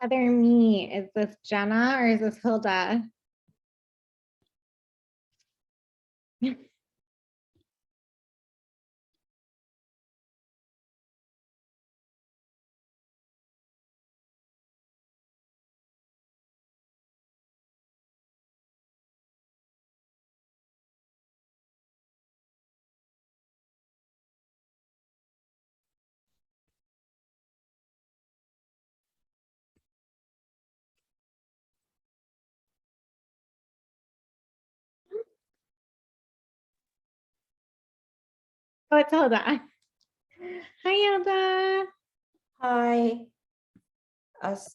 Other me, is this Jenna or is this Hilda? Oh, it's Hilda. Hi, Hilda. Hi.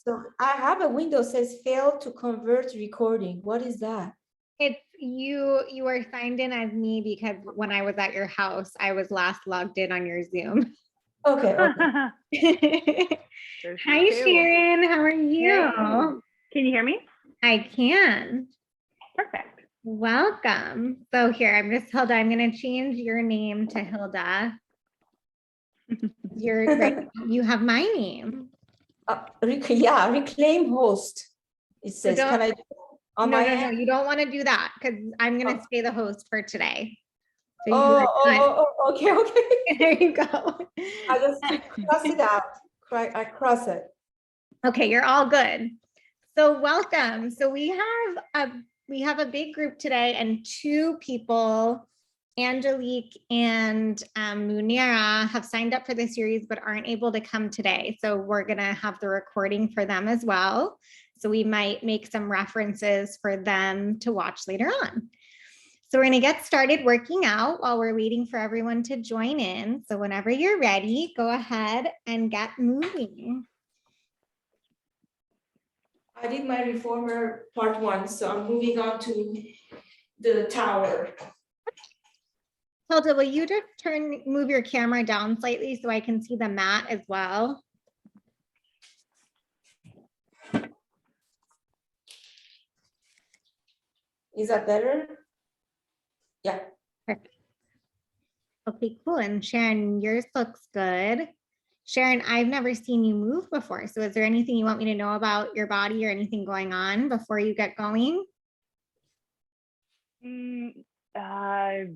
So I have a window says fail to convert recording. What is that? It's you were signed in as me because when I was at your house, I was last logged in on your Zoom. Okay. Hi, Sharon. How are you? Hey. Can you hear me? I can. Perfect. Welcome. So here, I'm Hilda. I'm going to change your name to Hilda. You're right. You have my name. Yeah, reclaim host. It says, can I do on no, my no, end? no, you don't want to do that because I'm going to stay the host for today. So Okay. There you go. I just cross it out. I cross it. Okay, you're all good. So welcome. So we have a big group today and two people, Angelique and Munira, have signed up for the series but aren't able to come today. So we're gonna have the recording for them as well. So we might make some references for them to watch later on. So we're gonna get started working out while we're waiting for everyone to join in. So whenever you're ready, go ahead and get moving. I did my reformer part 1, so I'm moving on to the tower. Hilda, will you just move your camera down slightly so I can see the mat as well? Is that better? Yeah. Perfect. Okay, cool. And Sharon, yours looks good. Sharon, I've never seen you move before. So is there anything you want me to know about your body or anything going on before you get going? I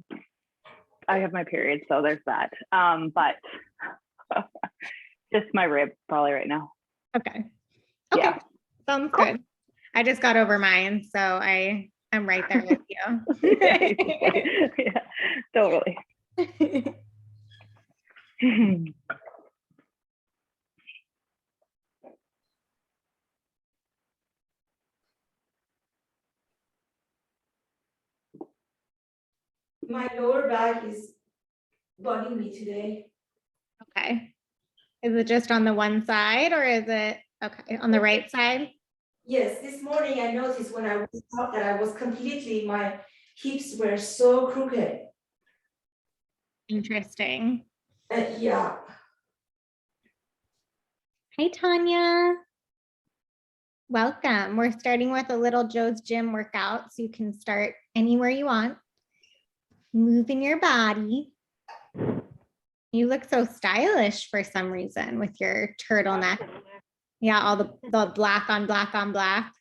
have my period, so there's that. But just my rib probably right now. Okay. Yeah. Sounds good. I just got over mine, so I'm right there with you. Yeah, totally. My lower back is bugging me today. Okay. Is it just on the one side or is it okay on the right side? Yes, this morning I noticed when I was out that I was completely, my hips were so crooked. Interesting. Yeah. Hi, Tanya. Welcome. We're starting with a little Joe's Gym workout, so you can start anywhere you want. Moving your body. You look so stylish for some reason with your turtleneck. Yeah, all the black on black on black.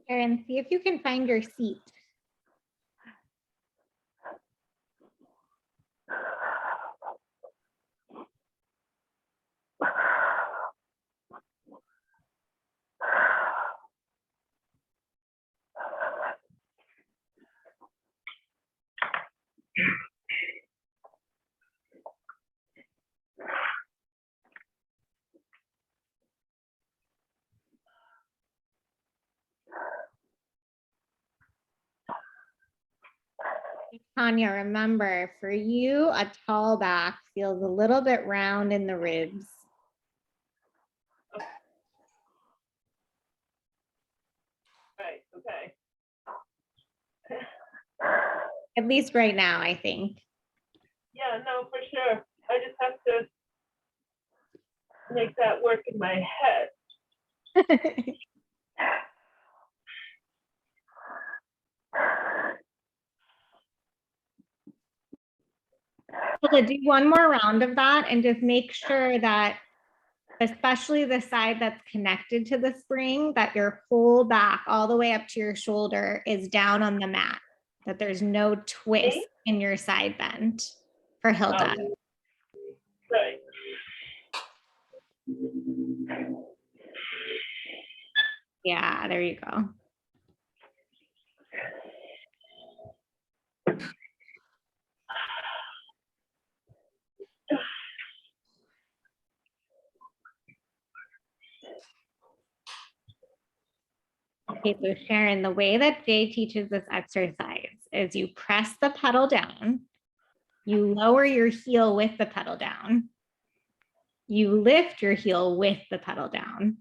Erin, see if you can find your seat. Tanya, remember, for you, a tall back feels a little bit round in the ribs. Right, okay. At least right now, I think. Yeah, no, for sure. I just have to make that work in my head. So do one more round of that and just make sure that, especially the side that's connected to the spring, that your whole back all the way up to your shoulder is down on the mat, that there's no twist in your side bend for Hilda. Right. Yeah, there you go. Okay, so Sharon, the way that Jay teaches this exercise is you press the pedal down, you lower your heel with the pedal down, you lift your heel with the pedal down,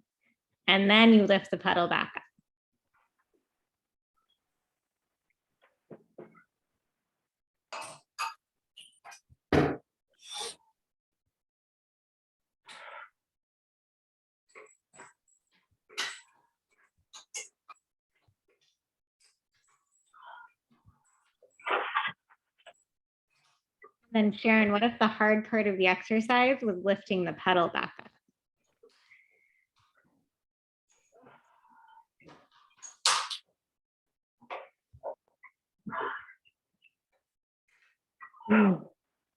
and then you lift the pedal back up. Then Sharon, what if the hard part of the exercise was lifting the pedal back up?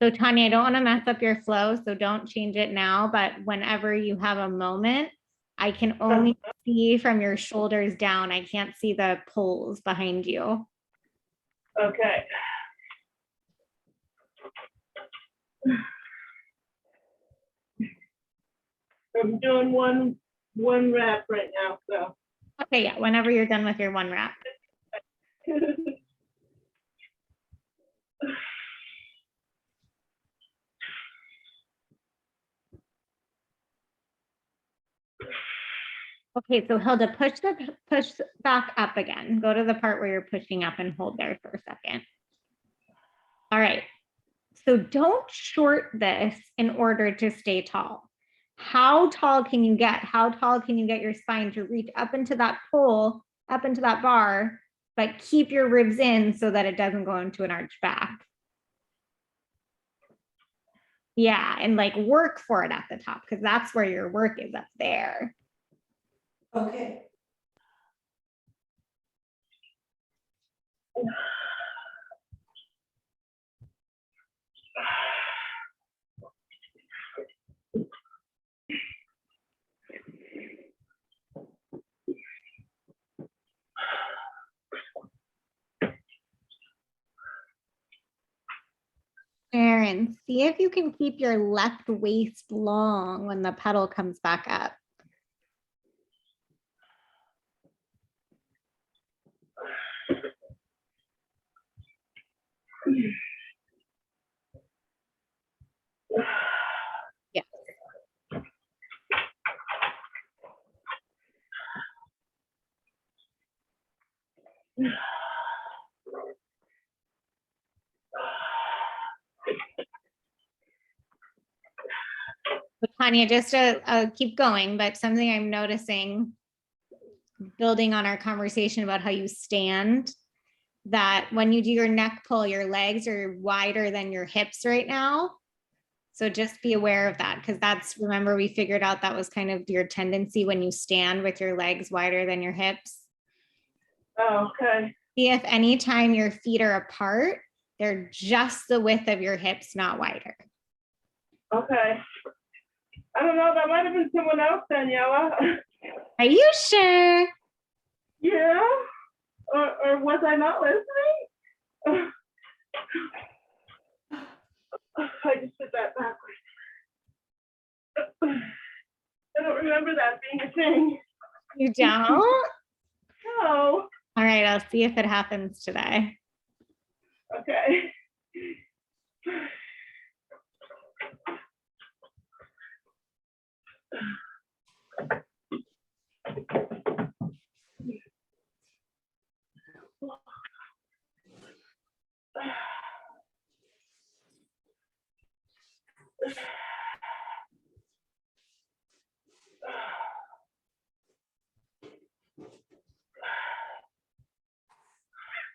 So Tanya, I don't want to mess up your flow, so don't change it now, but whenever you have a moment, I can only see from your shoulders down. I can't see the poles behind you. Okay. I'm doing one rep right now, so. Okay, yeah, whenever you're done with your one rep. Okay, so Hilda, push back up again. Go to the part where you're pushing up and hold there for a second. All right. So don't short this in order to stay tall. How tall can you get? How tall can you get your spine to reach up into that pole, up into that bar, but keep your ribs in so that it doesn't go into an arch back? Yeah, and like work for it at the top because that's where your work is, up there. Okay. Sharon, see if you can keep your left waist long when the pedal comes back up. Yeah. So Tanya, just to keep going, but something I'm noticing, building on our conversation about how you stand, that when you do your neck pull, your legs are wider than your hips right now. So just be aware of that, because that's, remember, we figured out that was kind of your tendency when you stand with your legs wider than your hips. Oh, okay. See if anytime your feet are apart, they're just the width of your hips, not wider. Okay. I don't know, that might have been someone else, Daniela. Are you sure? Yeah, or was I not listening? I just did that backwards. I don't remember that being a thing. You don't? No. All right, I'll see if it happens today. Okay.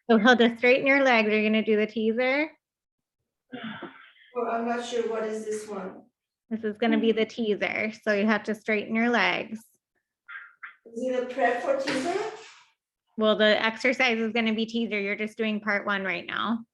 So Hilda, straighten your legs. You're gonna do the teaser. Well, I'm not sure what is this one. This is gonna be the teaser. So you have to straighten your legs. Is it a prep for teaser? Well, the exercise is gonna be teaser. You're just doing part 1 right now.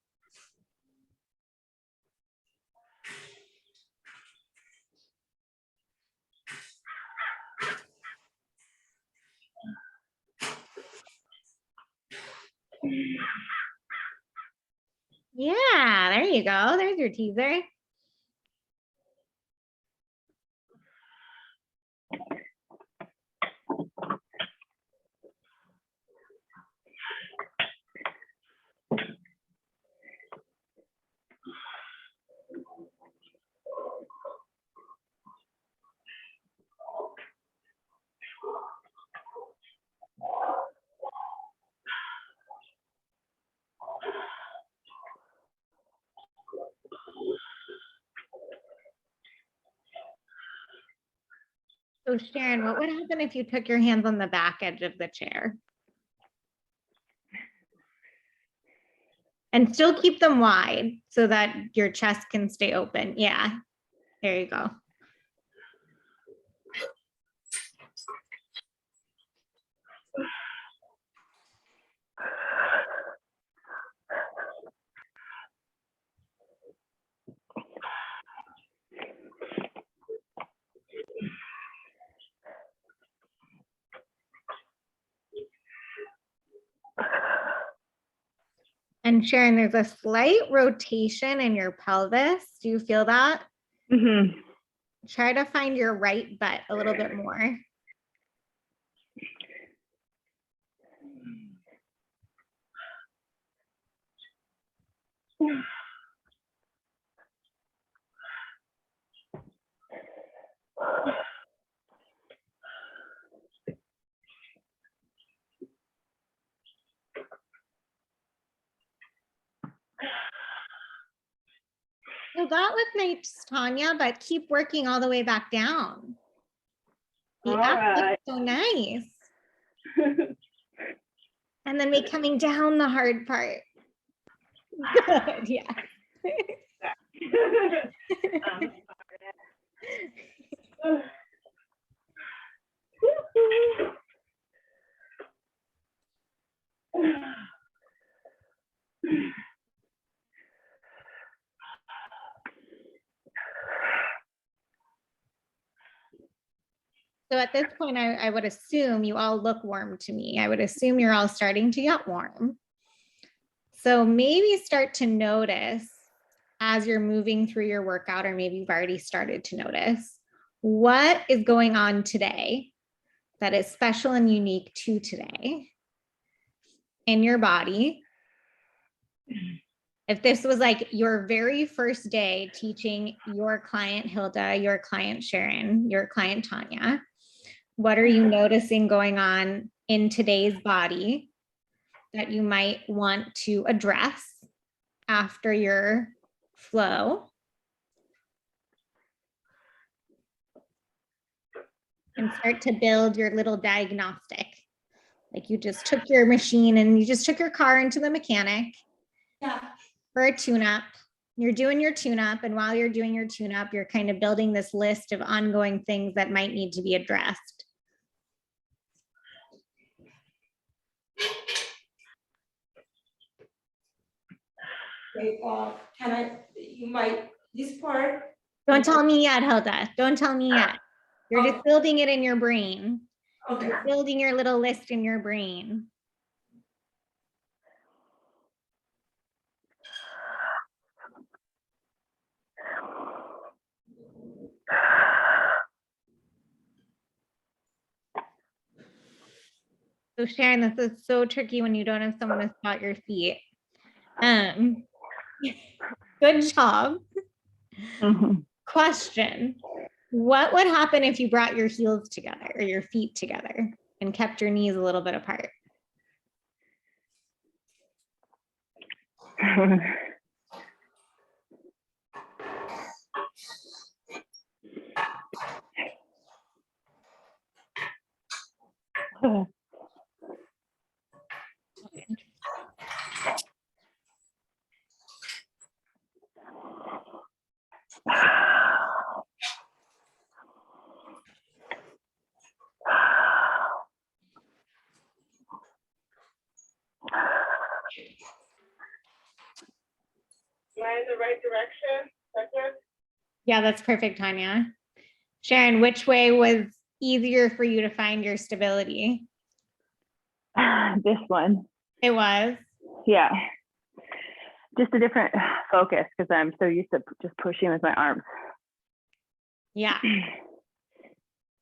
Yeah, there you go. There's your teaser. So Sharon, what would happen if you took your hands on the back edge of the chair? And still keep them wide so that your chest can stay open. Yeah, there you go. And Sharon, there's a slight rotation in your pelvis. Do you feel that? Mm-hmm. Try to find your right butt a little bit more. So that was nice, Tanya, but keep working all the way back down. The All up looks right. so nice. And then make coming down the hard part. Good, yeah. So at this point, I would assume you all look warm to me. I would assume you're all starting to get warm. So maybe start to notice as you're moving through your workout, or maybe you've already started to notice, what is going on today that is special and unique to today in your body. If this was like your very first day teaching your client Hilda, your client Sharon, your client Tanya, what are you noticing going on in today's body that you might want to address after your flow? And start to build your little diagnostic. Like you just took your machine and you just took your car into the mechanic for a tune-up. You're doing your tune-up, and while you're doing your tune-up, you're kind of building this list of ongoing things that might need to be addressed. Okay, can I, this part? Don't tell me yet, Hilda. Don't tell me yet. You're just Oh. building it in your brain. Okay. You're building your little list in your brain. So Sharon, this is so tricky when you don't have someone to spot your feet. Good job. Mhm. Question. What would happen if you brought your heels together or your feet together and kept your knees a little bit apart? Am I in the right direction? Is that good? Yeah, that's perfect, Tanya. Sharon, which way was easier for you to find your stability? This one. It was. Yeah. Just a different focus because I'm so used to just pushing with my arms. Yeah.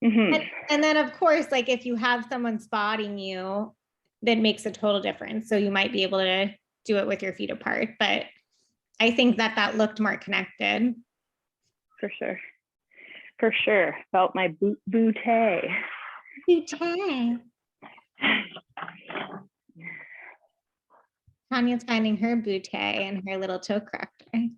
Mhm. And then of course, like if you have someone spotting you, that makes a total difference. So you might be able to do it with your feet apart, but I think that looked more connected. For sure. For sure. Felt my bootay. Okay. Tanya's finding her bootay and her little toe corrector.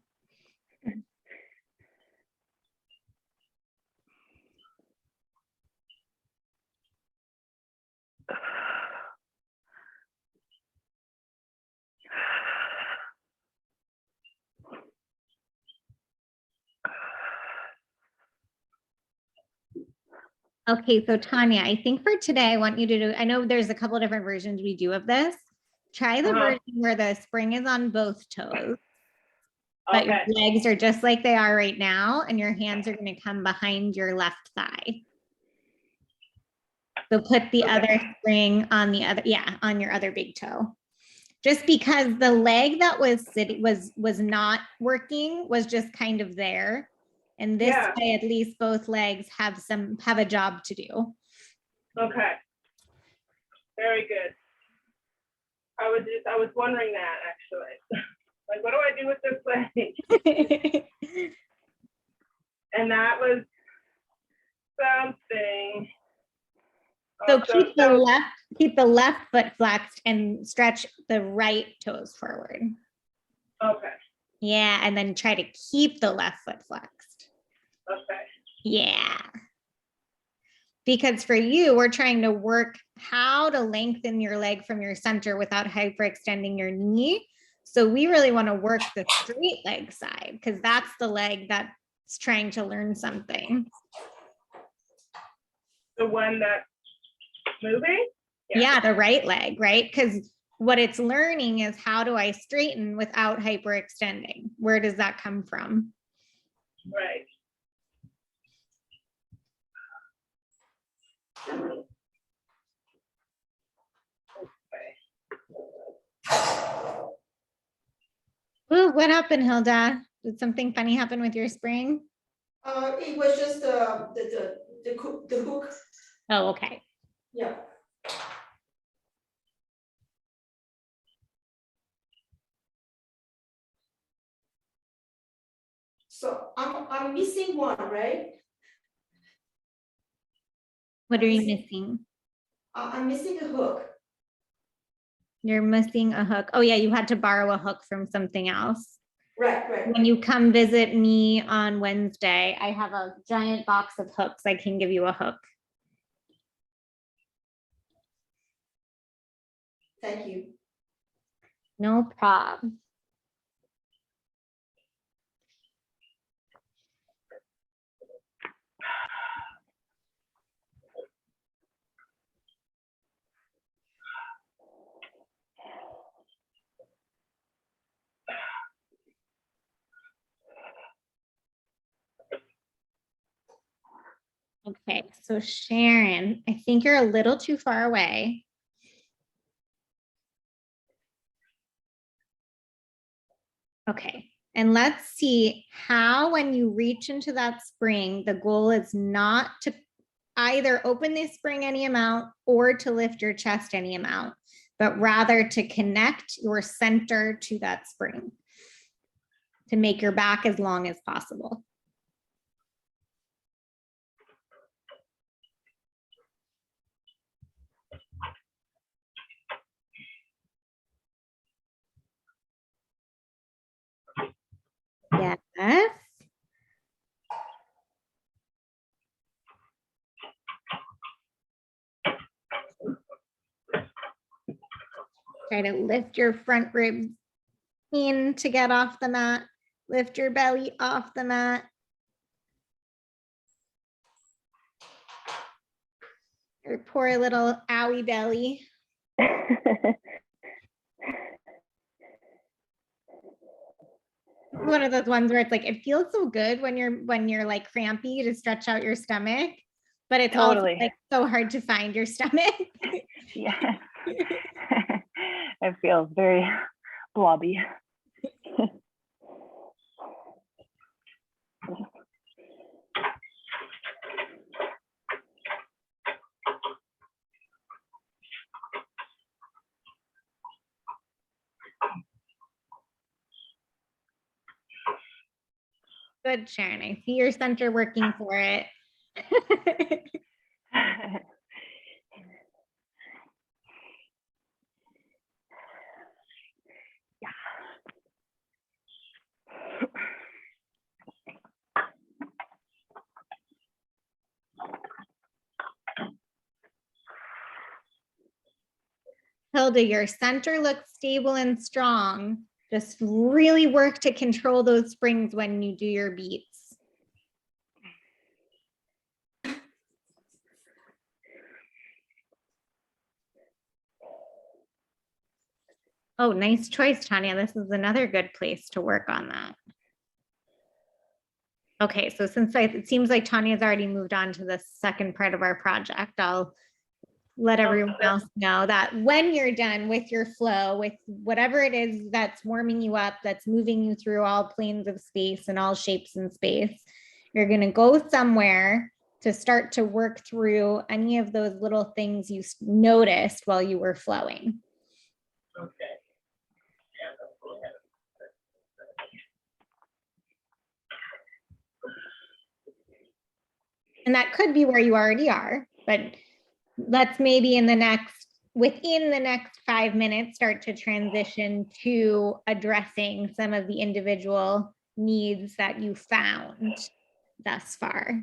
Okay, so Tanya, I think for today, I want you to do, I know there's a couple of different versions we do of this. Try the version where the spring is on both toes, but your Okay. legs are just like they are right now, and your hands are going to come behind your left thigh. So put the other spring on the other, yeah, on your other big toe. Just because the leg that was sitting was not working was just kind of there. And this Yeah. way, at least both legs have a job to do. Okay. Very good. I was wondering that actually. Like, what do I do with this leg? And that was something. So keep the left foot flexed and stretch the right toes forward. Okay. Yeah, and then try to keep the left foot flexed. Okay. Yeah. Because for you, we're trying to work how to lengthen your leg from your center without hyperextending your knee. So we really want to work the straight leg side because that's the leg that's trying to learn something. The one that's moving? Yeah, the right leg, right? Because what it's learning is how do I straighten without hyperextending? Where does that come from? Right. Ooh, what happened, Hilda? Did something funny happen with your spring? It was just the hook. Oh, okay. Yeah. So I'm missing one, right? What are you missing? I'm missing a hook. You're missing a hook. Oh yeah, you had to borrow a hook from something else. Right. When you come visit me on Wednesday, I have a giant box of hooks. I can give you a hook. Thank you. No problem. Okay, so Sharon, I think you're a little too far away. Okay, and let's see how when you reach into that spring, the goal is not to either open this spring any amount or to lift your chest any amount, but rather to connect your center to that spring. to make your back as long as possible. Yes. Try to lift your front ribs in to get off the mat. Lift your belly off the mat. Your poor little owie belly. One of those ones where it's like, it feels so good when you're like crampy to stretch out your stomach, but it's Totally. also like so hard to find your stomach. Yes. It feels very blobby. Good, Sharon. I see your center working for it. Hilda, your center looks stable and strong. Just really work to control those springs when you do your beats. Oh, nice choice, Tanya. This is another good place to work on that. Okay, so since it seems like Tanya's already moved on to the second part of our project, I'll let everyone else know that when you're done with your flow, with whatever it is that's warming you up, that's moving you through all planes of space and all shapes in space, you're going to go somewhere to start to work through any of those little things you noticed while you were flowing. Okay. And that could be where you already are, but let's maybe within the next 5 minutes, start to transition to addressing some of the individual needs that you found thus far.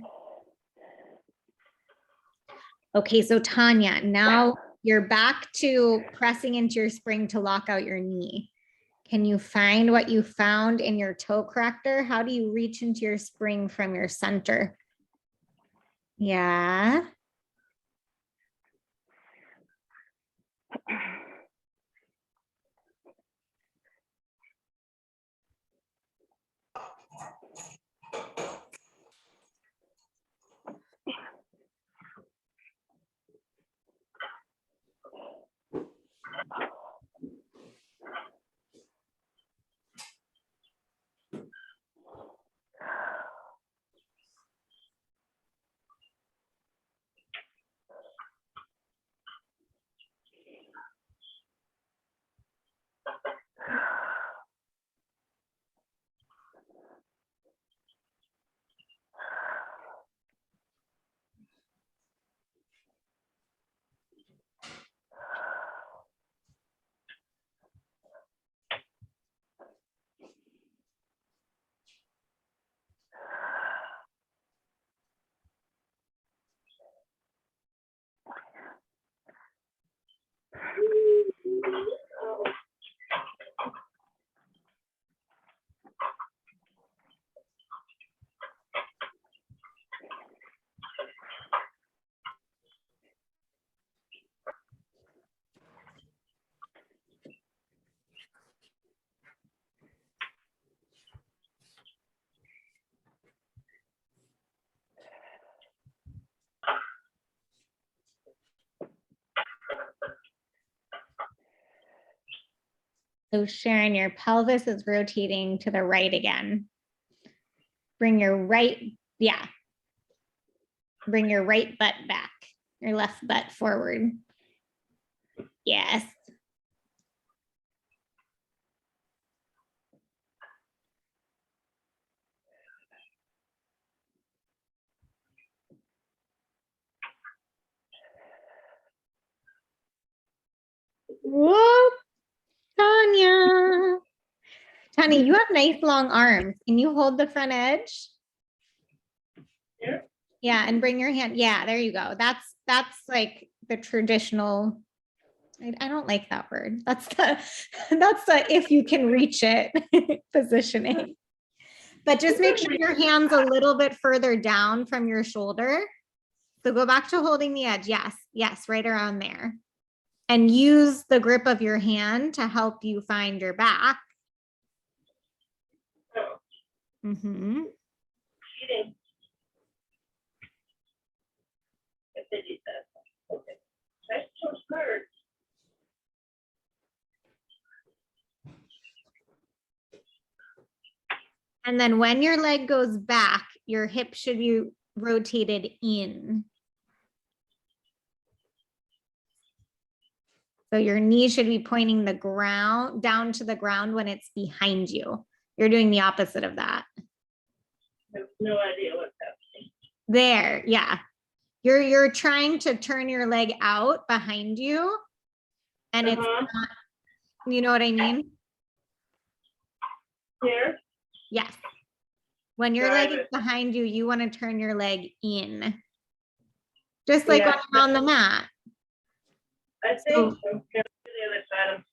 Okay, so Tanya, now you're back to pressing into your spring to lock out your knee. Can you find what you found in your toe corrector? How do you reach into your spring from your center? Yeah. So Sharon, your pelvis is rotating to the right again. Bring your right butt back, your left butt forward. Yes. Whoop, Tanya. Tanya, you have nice long arms. Can you hold the front edge? Here? Yeah, and bring your hand. Yeah, there you go. That's like the traditional. I don't like that word. That's the if you can reach it positioning. But just make sure your hand's a little bit further down from your shoulder. So go back to holding the edge. Yes, yes, right around there. And use the grip of your hand to help you find your back. Oh, Mm-hmm. cheating. If they did that. Okay. Nice short skirt. And then when your leg goes back, your hip should be rotated in. So your knee should be pointing the ground down to the ground when it's behind you. You're doing the opposite of that. I have no idea what's happening. There, yeah. You're trying to turn your leg out behind you. And it's Uh-huh. not, you know what I mean? Here? Yes. When your Drive leg is it. behind you, you want to turn your leg in. Just like when Yeah, you're on the mat. I think So- so. Yeah, the other side.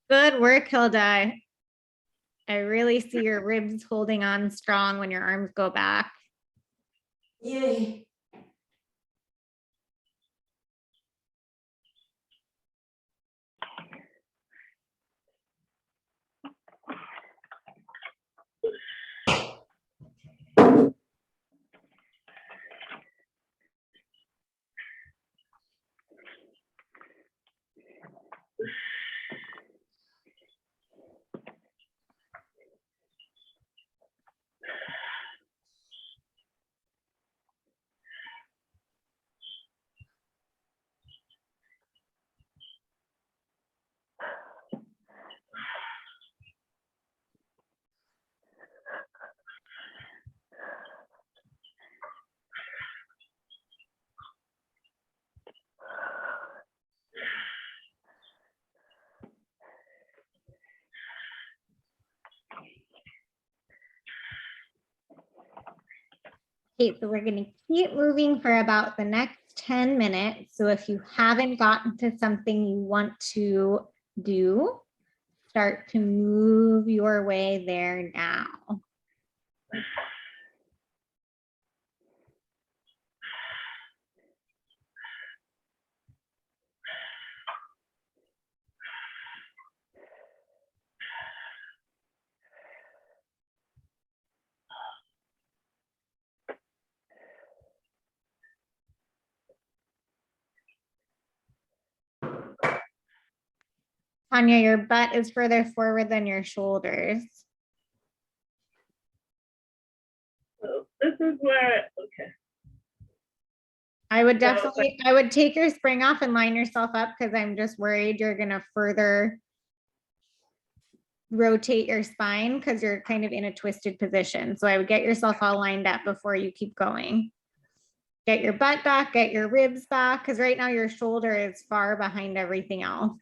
Good work, Hilda. I really see your ribs holding on strong when your arms go back. Yay. Okay, so we're going to keep moving for about the next 10 minutes. So if you haven't gotten to something you want to do, start to move your way there now. Tanya, your butt is further forward than your shoulders. So this is where, okay. I would So, definitely, I would take your spring off and line yourself up because I'm just worried you're gonna further rotate your spine because you're kind of in a twisted position. So I would get yourself all lined up before you keep going. Get your butt back, get your ribs back, because right now your shoulder is far behind everything else.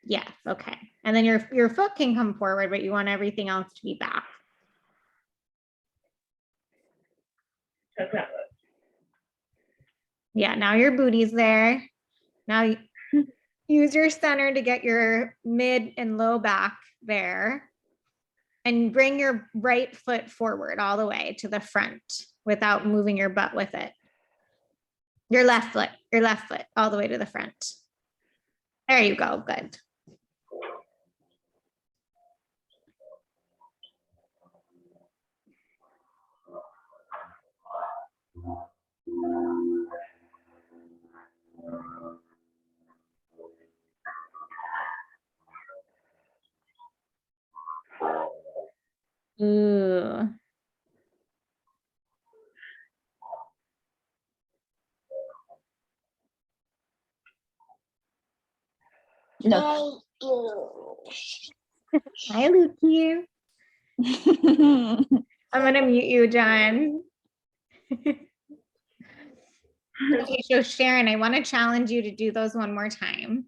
Yes, okay. And then your foot can come forward, but you want everything else to be back. How's that look? Yeah, now your booty's there. Now use your center to get your mid and low back there. And bring your right foot forward all the way to the front without moving your butt with it. Your left foot all the way to the front. There you go, good. Ooh. No. Hi, Luki. I'm gonna mute you, John. Okay, so Sharon, I want to challenge you to do those one more time.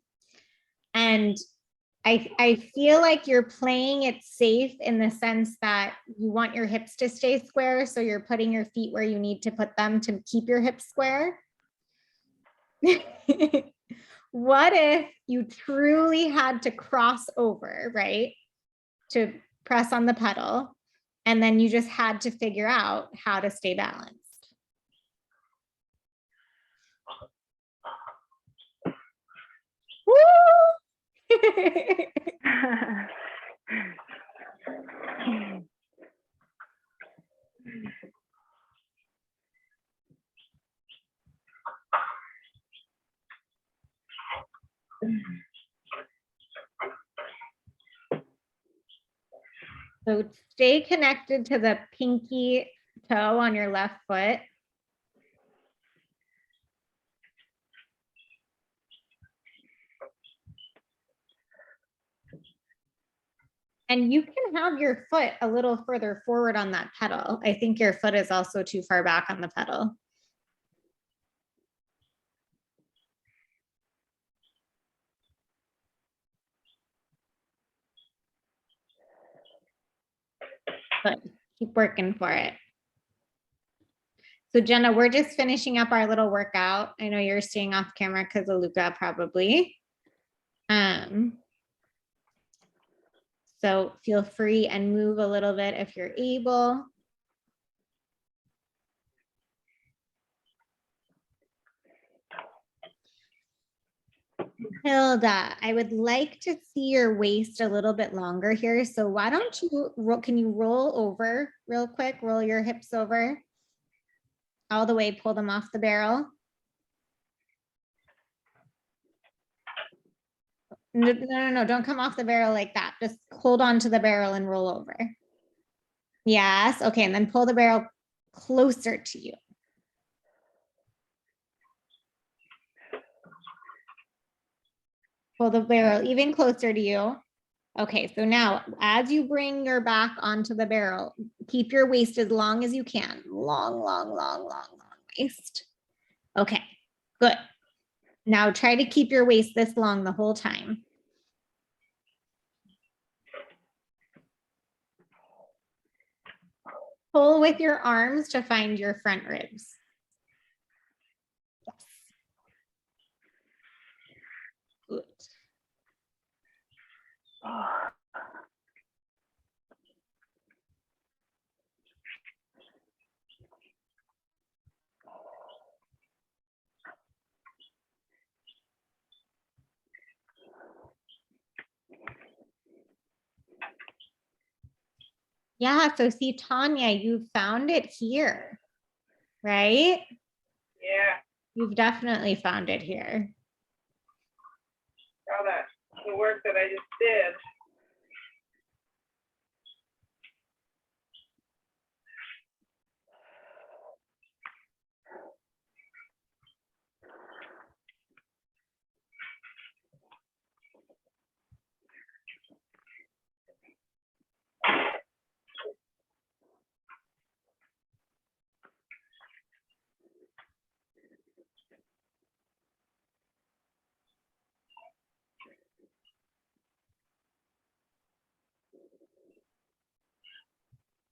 And I feel like you're playing it safe in the sense that you want your hips to stay square, so you're putting your feet where you need to put them to keep your hips square. What if you truly had to cross over, right, to press on the pedal, and then you just had to figure out how to stay balanced? Woo! So stay connected to the pinky toe on your left foot. And you can have your foot a little further forward on that pedal. I think your foot is also too far back on the pedal. But keep working for it. So Jenna, we're just finishing up our little workout. I know you're staying off camera because of Luca probably. So feel free and move a little bit if you're able. Hilda, I would like to see your waist a little bit longer here. So why don't you, can you roll over real quick? Roll your hips over all the way, pull them off the barrel. No, don't come off the barrel like that. Just hold on to the barrel and roll over. Yes, okay, and then pull the barrel closer to you. Pull the barrel even closer to you. Okay, so now as you bring your back onto the barrel, keep your waist as long as you can. Long waist. Okay, good. Now try to keep your waist this long the whole time. Pull with your arms to find your front ribs. Yes. Good. Yeah, so see, Tanya, you found it here, right? Yeah, You've definitely found it here. all that, the work that I just did.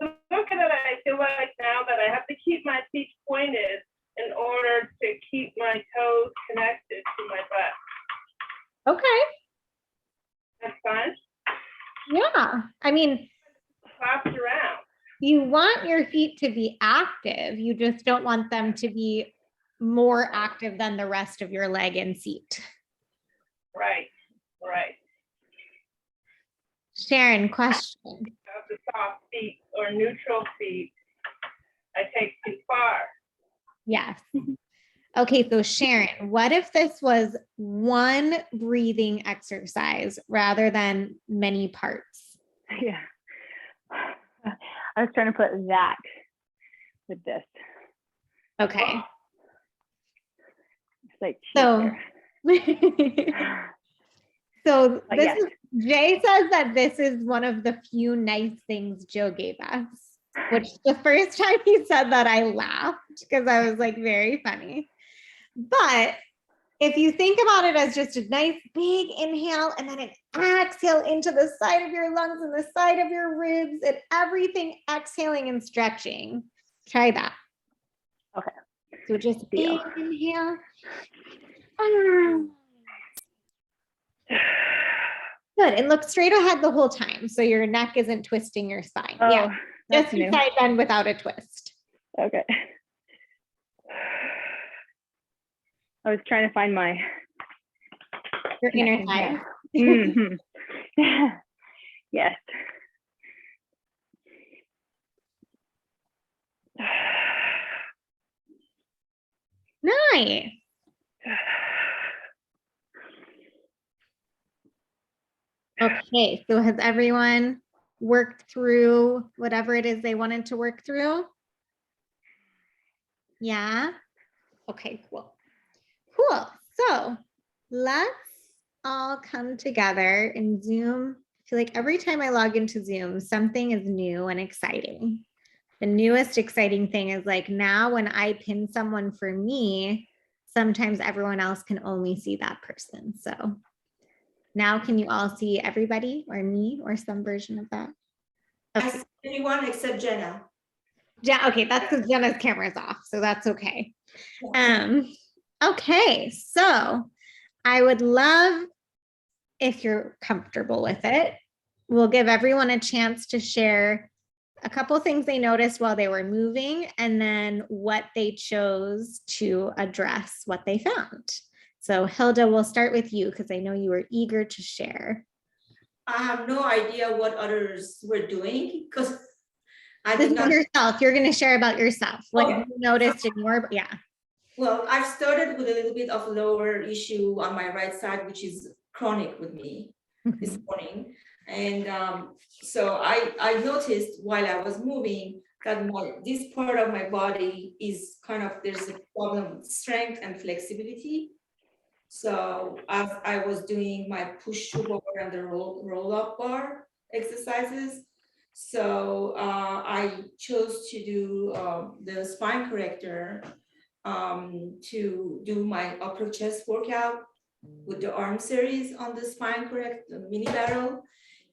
So looking at it, I feel like now that I have to keep my feet pointed in order to keep my toes connected to my butt. Okay. That's fine. Yeah. I mean, Claps around. you want your feet to be active. You just don't want them to be more active than the rest of your leg and seat. Right, right. Sharon, question. Of the soft feet or neutral feet, I take too far. Yes. Okay, so Sharon, what if this was one breathing exercise rather than many parts? Yeah. I was trying to put that with this. Okay. It's like So, cheese so But this yes. is, Jay says that this is one of the few nice things Joe gave us, which the first time he said that I laughed because I was like, very funny. But if you think about it as just a nice big inhale and then an exhale into the side of your lungs and the side of your ribs and everything exhaling and stretching, try that. Okay. So just big Deal. inhale. Good. And look straight ahead the whole time. So your neck isn't twisting your spine. Oh, Yeah. that's Just new. side bend without a twist. Okay. I was trying to find my Your inner thigh. Mhm. Yes. Nice. Okay. So has everyone worked through whatever it is they wanted to work through? Yeah. Okay, cool. Cool. So let's all come together in Zoom. I feel like every time I log into Zoom, something is new and exciting. The newest exciting thing is like now when I pin someone for me, sometimes everyone else can only see that person. So now can you all see everybody or me or some version of that? I Okay. see everyone except Jenna. Yeah, okay, that's because Jenna's camera's off, so that's okay. Yeah. Okay, so I would love if you're comfortable with it. We'll give everyone a chance to share a couple things they noticed while they were moving and then what they chose to address what they found. So Hilda, we'll start with you because I know you were eager to share. I have no idea what others were doing because I This did is not. yourself. You're going to share about yourself. What Okay. you noticed in your, yeah. Well, I've started with a little bit of lower issue on my right side, which is chronic with me this morning. And so I noticed while I was moving that this part of my body is kind of, there's a problem with strength and flexibility. So as I was doing my push to bar and the roll up bar exercises, so I chose to do the spine corrector to do my upper chest workout with the arm series on the spine correct, the mini barrel.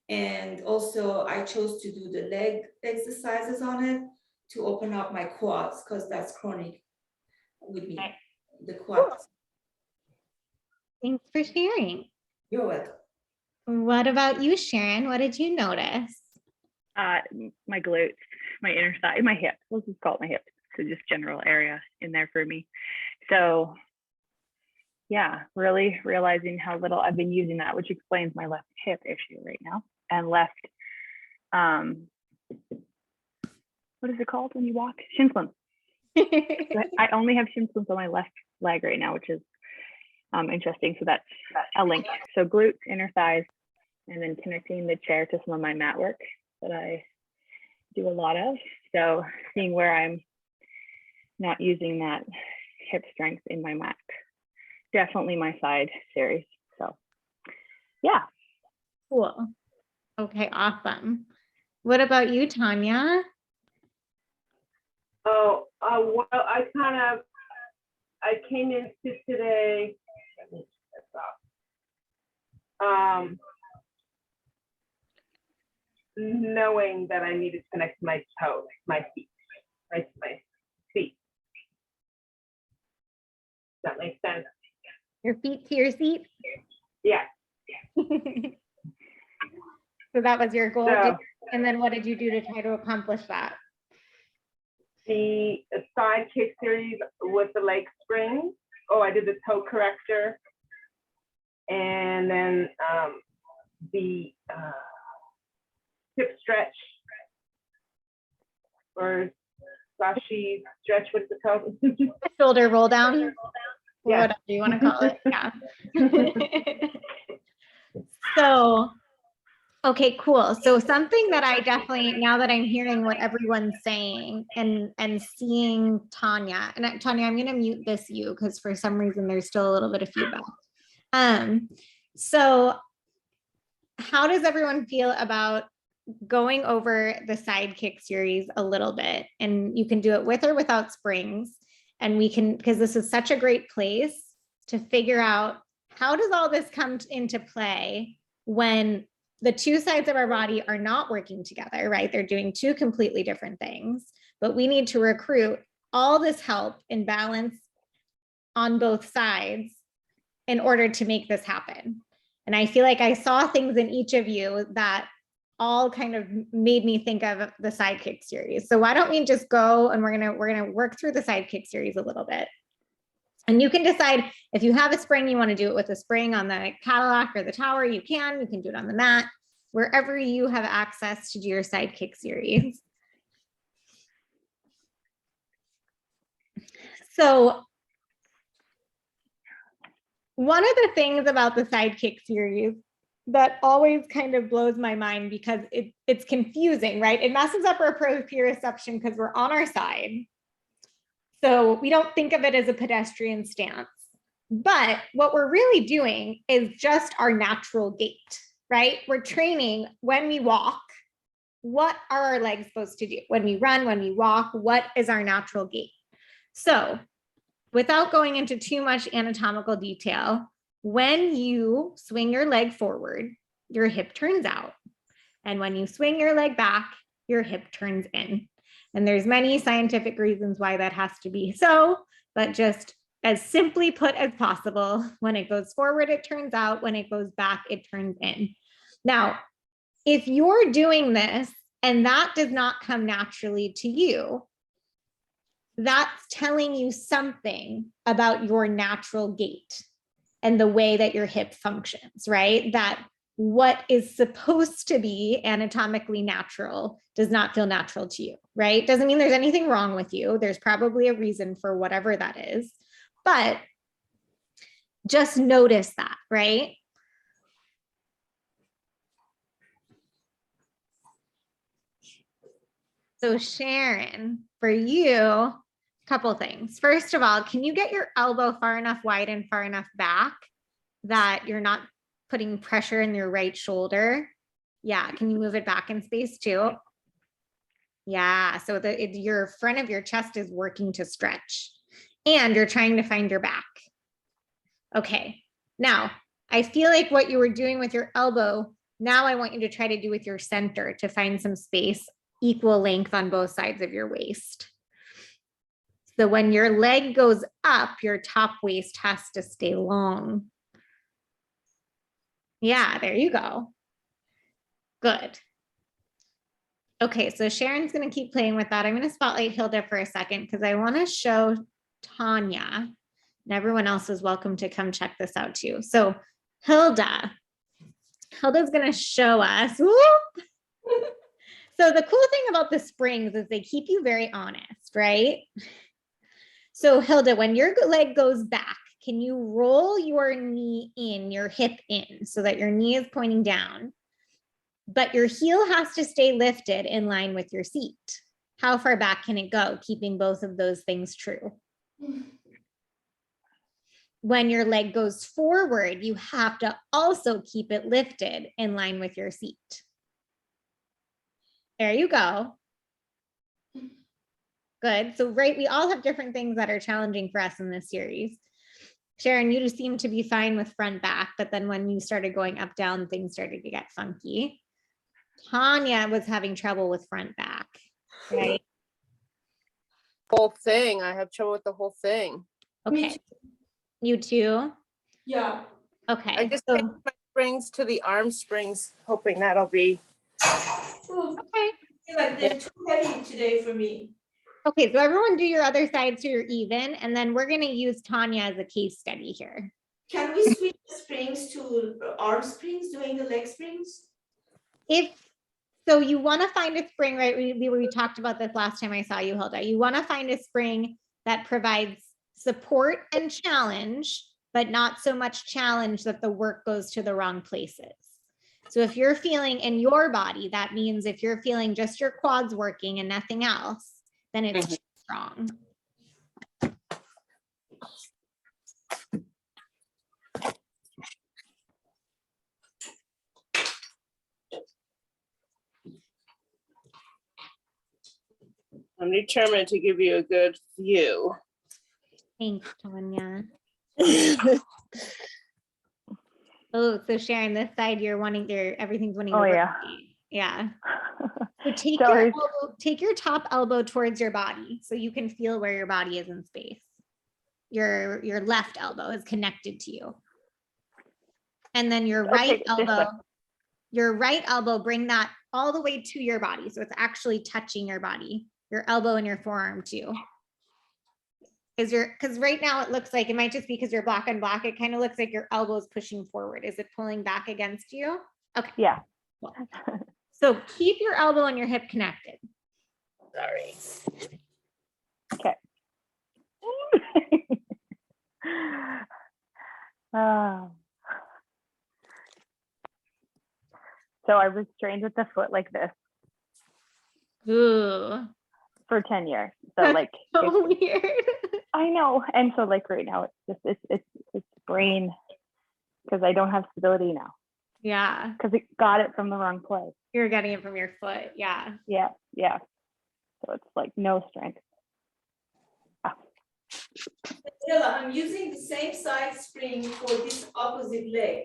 And also I chose to do the leg exercises on it to open up my quads because that's chronic with me, the quads. Thanks for sharing. You're welcome. What about you, Sharon? What did you notice? My glutes, my inner thigh, my hips. Let's just call it my hips. So just general area in there for me. So yeah, really realizing how little I've been using that, which explains my left hip issue right now. And left, what is it called when you walk? Shin splints. I only have shin splints on my left leg right now, which is interesting. So that's a link. So glutes, inner thighs, and then connecting the chair to some of my mat work that I do a lot of. So seeing where I'm not using that hip strength in my mat. Definitely my side series. So yeah. Cool. Okay, awesome. What about you, Tanya? Oh, well, I came into today, let me check this out. Knowing that I needed to connect my toes, my feet, my feet. That makes sense. Your feet to your seat? Yeah. So that was your goal. So, And then what did you do to try to accomplish that? the side kick series with the leg spring. Oh, I did the toe corrector. And then the hip stretch or sashi stretch with the toe. Shoulder roll down? Yeah. Whatever you want to call it. Yeah. So Okay, cool. So something that I definitely, now that I'm hearing what everyone's saying and seeing Tanya, and Tanya, I'm gonna mute this you because for some reason there's still a little bit of feedback. So how does everyone feel about going over the sidekick series a little bit? And you can do it with or without springs. And we can, because this is such a great place to figure out how does all this come into play when the two sides of our body are not working together, right? They're doing two completely different things, but we need to recruit all this help and balance on both sides in order to make this happen. And I feel like I saw things in each of you that all kind of made me think of the sidekick series. So why don't we just go and we're gonna work through the sidekick series a little bit. And you can decide if you have a spring, you want to do it with a spring on the Cadillac or the tower, you can do it on the mat, wherever you have access to do your sidekick series. So one of the things about the sidekick series that always kind of blows my mind because it's confusing, right? It messes up our proprioception because we're on our side. So we don't think of it as a pedestrian stance. But what we're really doing is just our natural gait, right? We're training when we walk. What are our legs supposed to do? When we run, when we walk, what is our natural gait? So without going into too much anatomical detail, when you swing your leg forward, your hip turns out. And when you swing your leg back, your hip turns in. And there's many scientific reasons why that has to be so, but just as simply put as possible, when it goes forward, it turns out. When it goes back, it turns in. Now, if you're doing this and that does not come naturally to you, that's telling you something about your natural gait and the way that your hip functions, right? That what is supposed to be anatomically natural does not feel natural to you, right? Doesn't mean there's anything wrong with you. There's probably a reason for whatever that is, but just notice that, right? So Sharon, for you, a couple things. First of all, can you get your elbow far enough wide and far enough back that you're not putting pressure in your right shoulder? Yeah, can you move it back in space too? Yeah, so your front of your chest is working to stretch and you're trying to find your back. Okay, now I feel like what you were doing with your elbow, now I want you to try to do with your center to find some space, equal length on both sides of your waist. So when your leg goes up, your top waist has to stay long. Yeah, there you go. Good. Okay, so Sharon's going to keep playing with that. I'm going to spotlight Hilda for a second because I want to show Tanya, and everyone else is welcome to come check this out too. So Hilda's going to show us. So the cool thing about the springs is they keep you very honest, right? So Hilda, when your leg goes back, can you roll your knee in, your hip in, so that your knee is pointing down, but your heel has to stay lifted in line with your seat? How far back can it go, keeping both of those things true? When your leg goes forward, you have to also keep it lifted in line with your seat. There you go. Good. So, right, we all have different things that are challenging for us in this series. Sharon, you just seem to be fine with front back, but then when you started going up, down, things started to get funky. Tanya was having trouble with front back, right? Whole thing. I have trouble with the whole thing. Okay. You too? Yeah. Okay. I just so, take my springs to the arm springs, hoping that'll be. Ooh, okay. I feel like they're too heavy today for me. Okay, so everyone do your other side so you're even, and then we're going to use Tanya as a case study here. Can we switch the springs to arm springs doing the leg springs? So you want to find a spring, right? We talked about this last time I saw you, Hilda. You want to find a spring that provides support and challenge, but not so much challenge that the work goes to the wrong places. So if you're feeling in your body, that means if you're feeling just your quads working and nothing else, then it's too strong. I'm determined to give you a good view. Thanks, Tanya. Oh, so Sharon, this side you're wanting everything's wanting Oh, to yeah. rotate. Yeah. So Sorry. take your top elbow towards your body so you can feel where your body is in space. Your left elbow is connected to you. And then your right Okay, this way. elbow, bring that all the way to your body. So it's actually touching your body, your elbow and your forearm too. Because right now it looks like, it might just be because you're black on black, it kind of looks like your elbow is pushing forward. Is it pulling back against you? Okay. Yeah. Cool. So keep your elbow and your hip connected. Sorry. Okay. So I was trained with the foot like this Ooh, for 10 years. So that's like, so weird. I know. And so like right now it's just, it's brain, because I don't have stability now Yeah, because it got it from the wrong place. you're getting it from your foot. Yeah. Yeah. Yeah. So it's like no strength. Daniela, I'm using the same side spring for this opposite leg.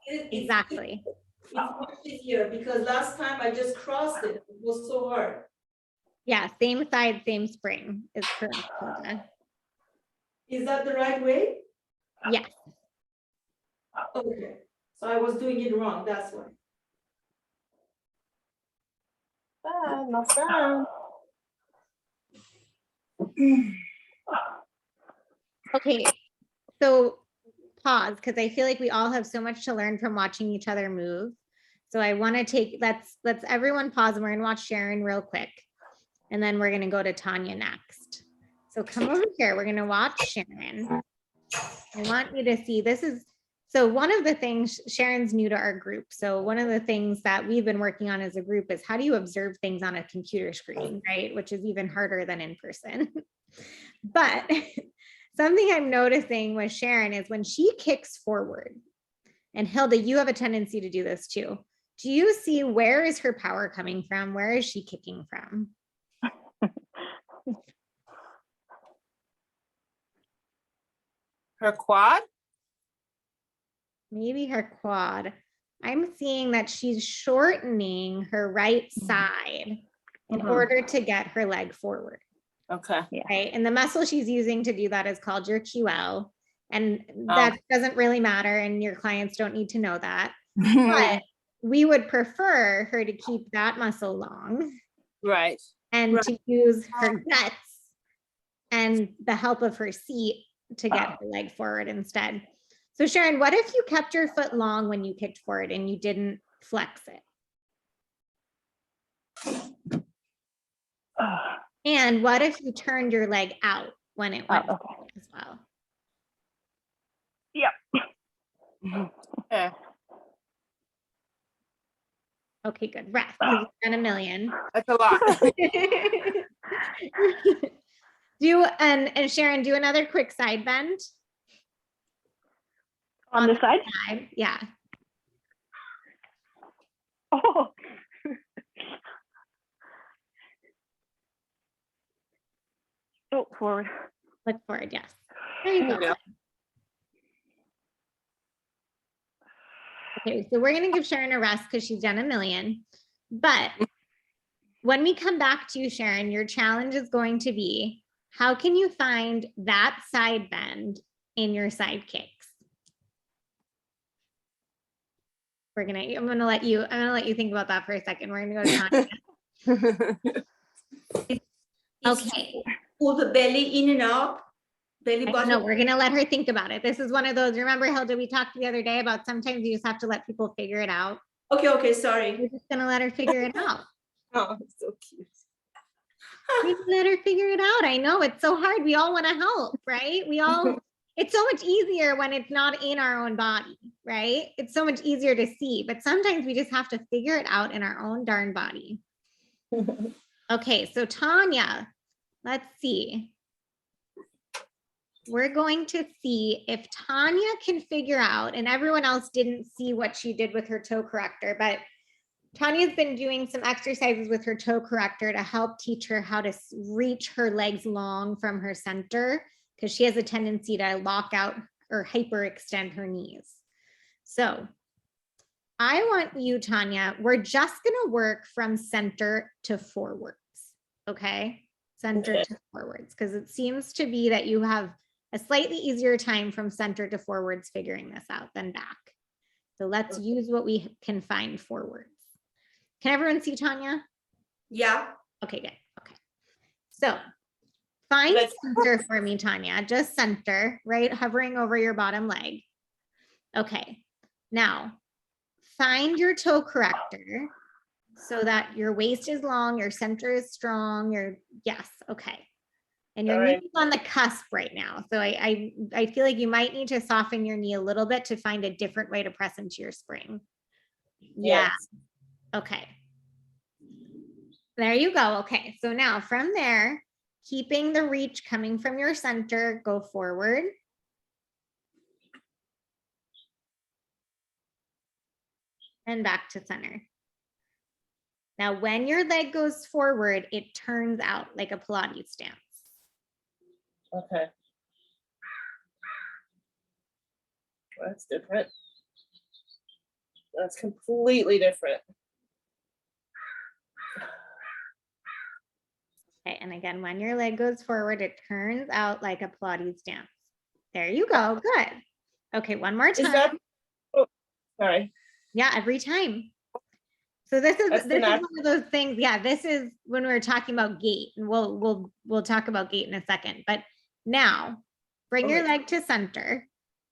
Exactly. It's much easier because last time I just crossed it. It was so hard. Yeah, same side, same spring is correct, Hilda. Is that the right way? Yes. Okay, so I was doing it wrong, that's why. My friend. Okay, so pause, because I feel like we all have so much to learn from watching each other move. So I want to take, let's everyone pause and we're gonna watch Sharon real quick. And then we're gonna go to Tanya next. So come over here, we're gonna watch Sharon. I want you to see, so one of the things, Sharon's new to our group. So one of the things that we've been working on as a group is how do you observe things on a computer screen, right? Which is even harder than in person. But something I'm noticing with Sharon is when she kicks forward, and Hilda, you have a tendency to do this too. Do you see where is her power coming from? Where is she kicking from? Her quad? Maybe her quad. I'm seeing that she's shortening her right side in order to get her leg forward. Okay. Right. And the muscle she's using to do that is called your QL. And that doesn't really matter. And your clients don't need to know that. But we would prefer her to keep that muscle long. Right. And to use her guts and the help of her seat to get her leg forward instead. So Sharon, what if you kept your foot long when you kicked forward and you didn't flex it? And what if you turned your leg out when it went forward as well? Yep. Okay. Okay, good. Rest. You've done 1 million. That's a lot. And Sharon, do another quick side bend. On the side? Yeah. Oh. Oh, forward. Look forward, yes. There you go. Yeah. Okay, so we're gonna give Sharon a rest because she's done 1 million. But when we come back to you, Sharon, your challenge is going to be, how can you find that side bend in your side kicks? I'm gonna let you think about that for a second. We're gonna go to Tanya. Okay. Pull the belly in and out, belly button. No, we're gonna let her think about it. This is one of those, remember Hilda, we talked the other day about sometimes you just have to let people figure it out. Okay, sorry. We're just gonna let her figure it out. Oh, so cute. We let her figure it out. I know it's so hard. We all want to help, right? We all, it's so much easier when it's not in our own body, right? It's so much easier to see, but sometimes we just have to figure it out in our own darn body. Okay, so Tanya, let's see. We're going to see if Tanya can figure out, and everyone else didn't see what she did with her toe corrector, but Tanya's been doing some exercises with her toe corrector to help teach her how to reach her legs long from her center, because she has a tendency to lock out or hyperextend her knees. So I want you, Tanya, we're just gonna work from center to forwards, okay? Center to forwards, because it seems to be that you have a slightly easier time from center to forwards figuring this out than back. So let's use what we can find forwards. Can everyone see Tanya? Yeah. Okay, good. Okay. So find center for me, Tanya. Just center, right? Hovering over your bottom leg. Okay. Now, find your toe corrector so that your waist is long, your center is strong, yes, okay. And your knee is on the cusp right now. So I feel like you might need to soften your knee a little bit to find a different way to press into your spring. Yeah. Okay. There you go. Okay. So now from there, keeping the reach coming from your center, go forward. And back to center. Now, when your leg goes forward, it turns out like a Pilates stance. Okay. That's different. That's completely different. Okay, and again, when your leg goes forward, it turns out like a Pilates stance. There you go. Good. Okay, one more time. Is that? Oh, sorry. Yeah, every time. So this is one of those things. Yeah, this is when we were talking about gait, and we'll talk about gait in a second. But now, bring your leg to center.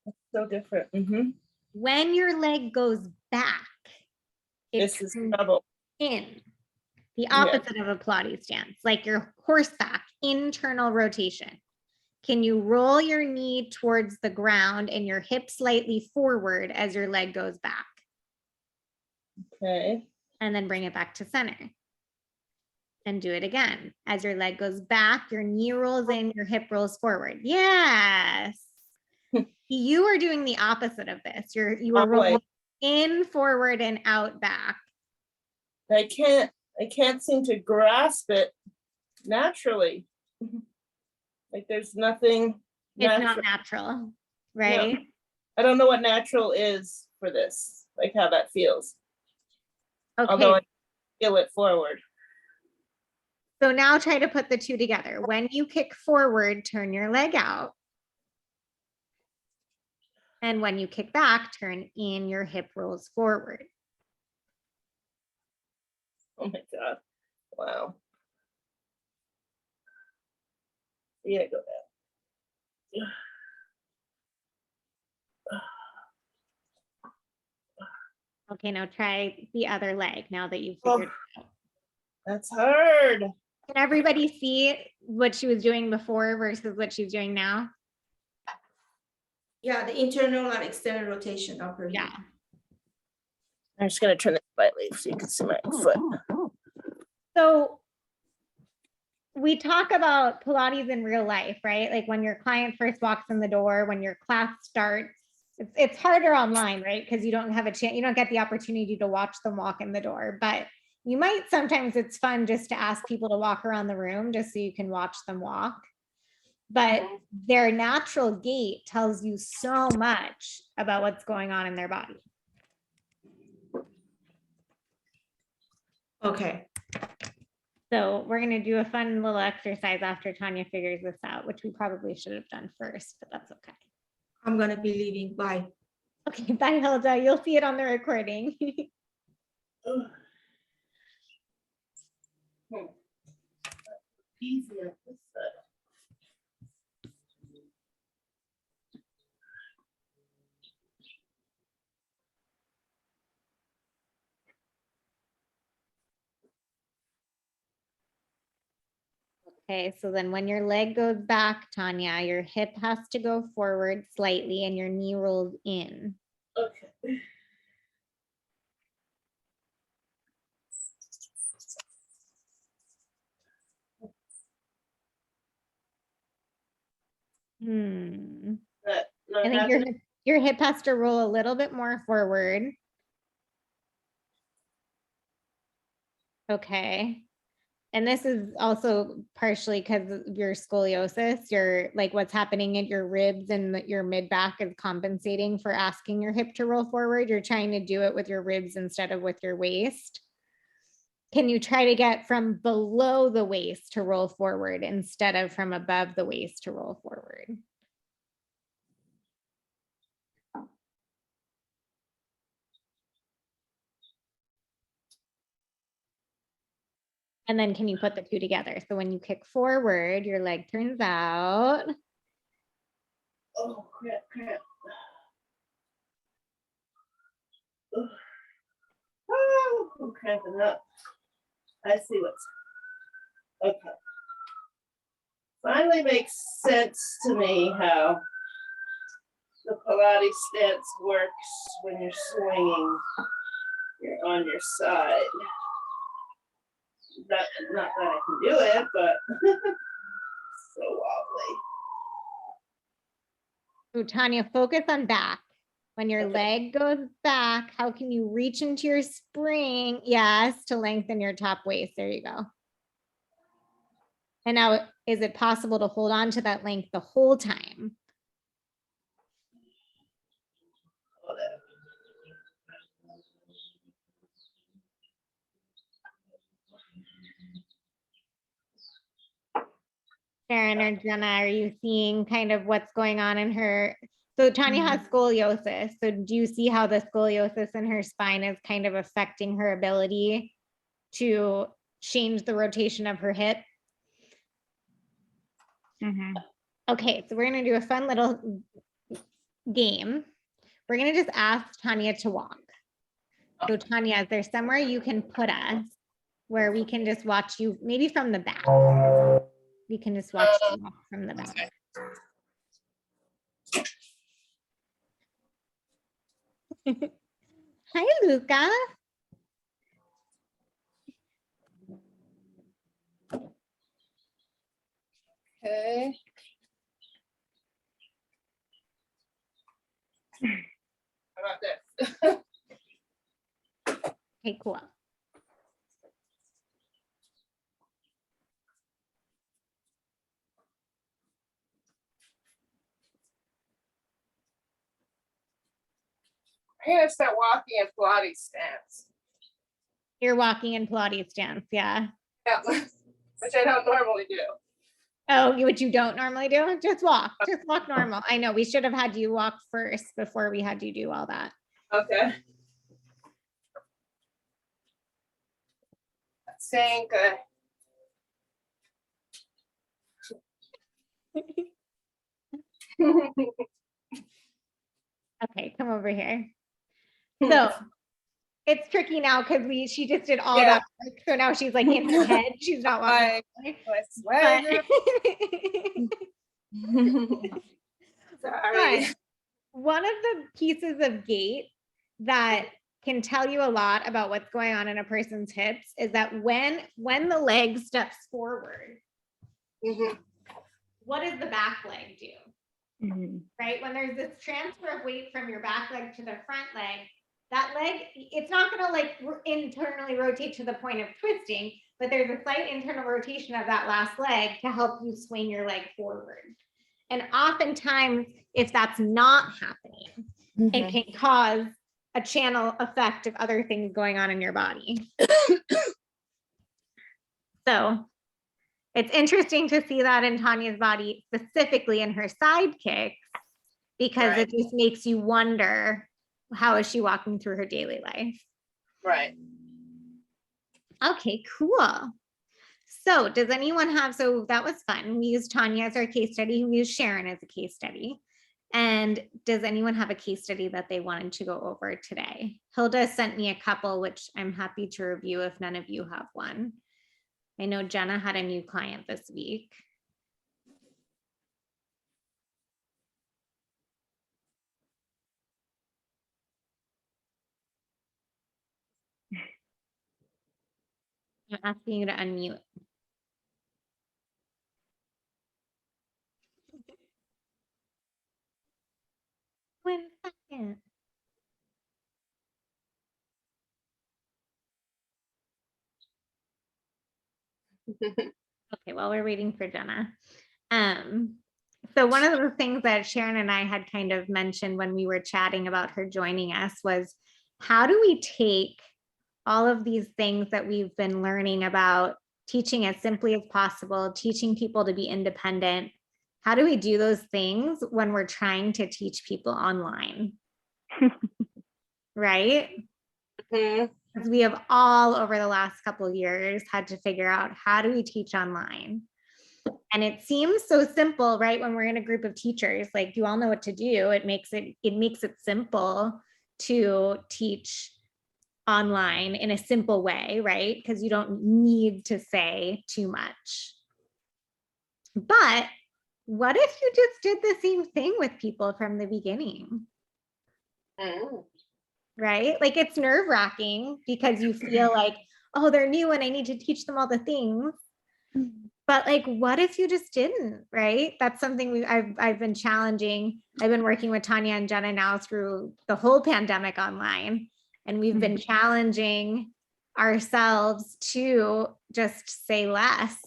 That's so different. When your leg goes back, This is trouble. In the opposite of a Pilates stance, like your horseback, internal rotation. Can you roll your knee towards the ground and your hip slightly forward as your leg goes back? Okay. And then bring it back to center. And do it again. As your leg goes back, your knee rolls in, your hip rolls forward. Yes. You are doing the opposite of this. You are rolling in, forward, and out, back. I can't seem to grasp it naturally. Like there's nothing. It's not natural, right? No. I don't know what natural is for this, like how that feels. Okay. Although I feel it forward. So now try to put the two together. When you kick forward, turn your leg out. And when you kick back, turn in, your hip rolls forward. Oh my God. Wow. Yeah, go back. Okay, now try the other leg now that you've figured it out. That's hard. Can everybody see what she was doing before versus what she's doing now? Yeah, the internal and external rotation of her. Yeah. I'm just gonna turn it slightly so you can see my foot. So we talk about Pilates in real life, right? Like when your client first walks in the door, when your class starts, it's harder online, right? Because you don't have a chance, you don't get the opportunity to watch them walk in the door, but you might sometimes it's fun just to ask people to walk around the room just so you can watch them walk. But their natural gait tells you so much about what's going on in their body. Okay. So we're going to do a fun little exercise after Tanya figures this out, which we probably should have done first, but that's okay. I'm going to be leaving. Bye. Okay, bye, Hilda. You'll see it on the recording. Easier this side. Okay, so then when your leg goes back, Tanya, your hip has to go forward slightly and your knee rolls in. Okay. I think your hip has to roll a little bit more forward. Okay. And this is also partially because of your scoliosis, your like what's happening in your ribs and your mid back is compensating for asking your hip to roll forward. You're trying to do it with your ribs instead of with your waist. Can you try to get from below the waist to roll forward instead of from above the waist to roll forward? And then can you put the two together? So when you kick forward, your leg turns out. Oh, crap. Oh, I'm cramping up. I see what's, okay. Finally makes sense to me how the Pilates stance works when you're swinging. You're on your side. Not that I can do it, but so wobbly. So Tanya, focus on back. When your leg goes back, how can you reach into your spring? Yes, to lengthen your top waist. There you go. And now, is it possible to hold on to that length the whole time? Sharon or Jenna, are you seeing kind of what's going on in her? So Tanya has scoliosis. So do you see how the scoliosis in her spine is kind of affecting her ability to change the rotation of her hip? Okay, so we're gonna do a fun little game. We're gonna just ask Tanya to walk. So Tanya, is there somewhere you can put us where we can just watch you, maybe from the back? We can just watch you walk from the back. Hi, Luca. Okay. How about this? Okay, cool. I'm gonna start walking in Pilates stance. You're walking in Pilates stance, yeah. Yeah, which I don't normally do. Oh, what you don't normally do? Just walk normal. I know, we should have had you walk first before we had you do all that. Okay. Saying good. Okay, come over here. So it's tricky now because she just did all that work. So now she's like in her head. She's not walking. Sorry. One of the pieces of gait that can tell you a lot about what's going on in a person's hips is that when the leg steps forward, what does the back leg do? Right? When there's this transfer of weight from your back leg to the front leg, that leg, it's not going to like internally rotate to the point of twisting, but there's a slight internal rotation of that last leg to help you swing your leg forward. And oftentimes, if that's not happening, it can cause a channel effect of other things going on in your body. So it's interesting to see that in Tanya's body, specifically in her side kicks, because it just makes you wonder, how is she walking through her daily life? Right. Okay, cool. So does anyone have, so that was fun. We used Tanya as our case study. We used Sharon as a case study. And does anyone have a case study that they wanted to go over today? Hilda sent me a couple, which I'm happy to review if none of you have one. I know Jenna had a new client this week. I'm asking you to unmute. One second. Okay, while we're waiting for Jenna. So one of the things that Sharon and I had kind of mentioned when we were chatting about her joining us was, how do we take all of these things that we've been learning about teaching as simply as possible, teaching people to be independent? How do we do those things when we're trying to teach people online? Right? Mhm. Because we have all over the last couple of years had to figure out, how do we teach online? And it seems so simple, right? When we're in a group of teachers, like, you all know what to do. It makes it simple to teach online in a simple way, right? Because you don't need to say too much. But what if you just did the same thing with people from the beginning? Mm. Right? Like, it's nerve-wracking because you feel like, oh, they're new and I need to teach them all the things. But like, what if you just didn't, right? That's something I've been challenging. I've been working with Tanya and Jenna now through the whole pandemic online, and we've been challenging ourselves to just say less,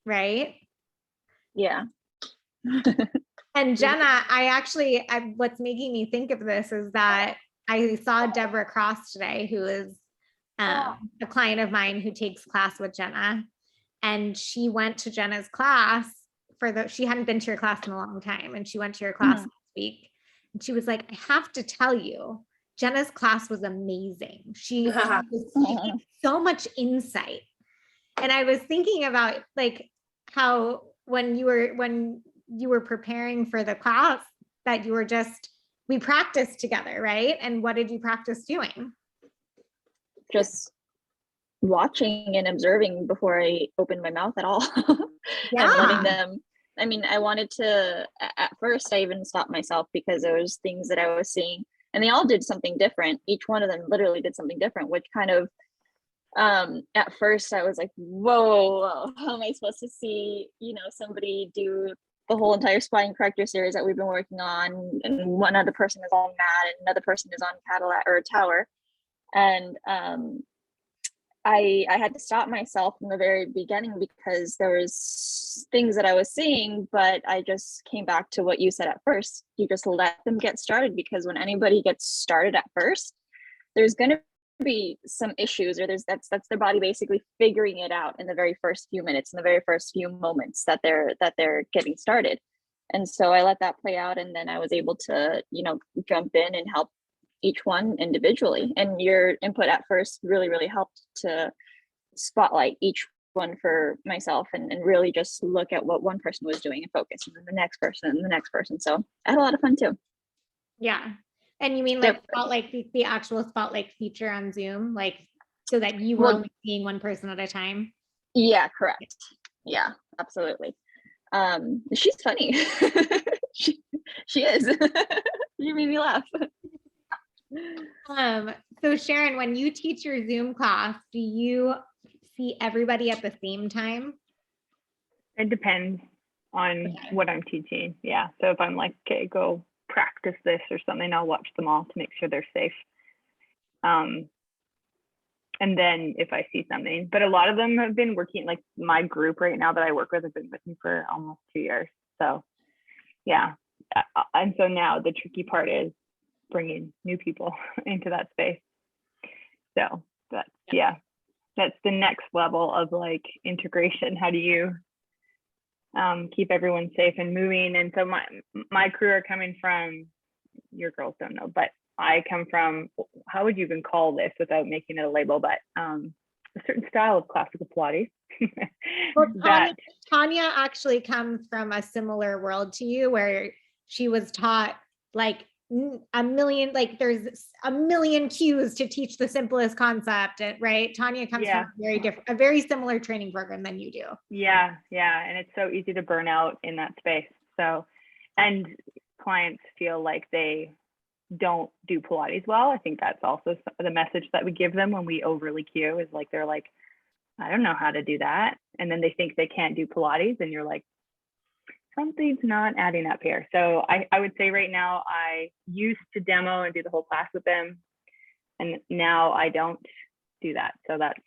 right? Yeah. And Jenna, what's making me think of this is that I saw Deborah Cross today, who is a client of mine who takes class with Jenna. And she went to Jenna's class she hadn't been to your class in a long time. And she went to your class last week. And she was like, I have to tell you, Jenna's class was amazing. She was so much insight. And I was thinking about like how when you were preparing for the class, that we practiced together, right? And what did you practice doing? Just watching and observing before I opened my mouth at all. Yeah. And letting them, I mean, I wanted to, at first I even stopped myself because there was things that I was seeing and they all did something different. Each one of them literally did something different, which kind of, at first I was like, whoa, how am I supposed to see, somebody do the whole entire spine corrector series that we've been working on, and one other person is on mat and another person is on Cadillac or tower. And I had to stop myself from the very beginning because there was things that I was seeing, but I just came back to what you said at first. You just let them get started, because when anybody gets started at first, there's going to be some issues, or that's their body basically figuring it out in the very first few minutes, in the very first few moments that they're getting started. And so I let that play out, and then I was able to, jump in and help each one individually. And your input at first really, really helped to spotlight each one for myself, and really just look at what one person was doing and focus, and then the next person and the next person. So I had a lot of fun too. Yeah. And you mean like spotlight, the actual spotlight feature on Zoom, like so that you were only seeing one person at a time? Yeah, correct. Yeah, absolutely. She's funny. she is. You made me laugh. So Sharon, when you teach your Zoom class, do you see everybody at the same time? It depends on what I'm teaching. Yeah. So if I'm like, okay, go practice this or something, I'll watch them all to make sure they're safe. And then if I see something, but a lot of them have been working, like my group right now that I work with have been with me for almost 2 years. So yeah. And so now the tricky part is bringing new people into that space. So that's, that's the next level of like integration. How do you keep everyone safe and moving? And so my crew are coming from, your girls don't know, but I come from, how would you even call this without making it a label, but a certain style of classical Pilates. Well, Tanya actually comes from a similar world to you, where she was taught like a million, like there's a million cues to teach the simplest concept, right? Tanya comes from a very similar training program than you do. Yeah. And it's so easy to burn out in that space. So, and clients feel like they don't do Pilates well. I think that's also the message that we give them when we overly cue, is like, they're like, I don't know how to do that. And then they think they can't do Pilates, and you're like, something's not adding up here. So I would say right now, I used to demo and do the whole class with them, and now I don't do that. So that's,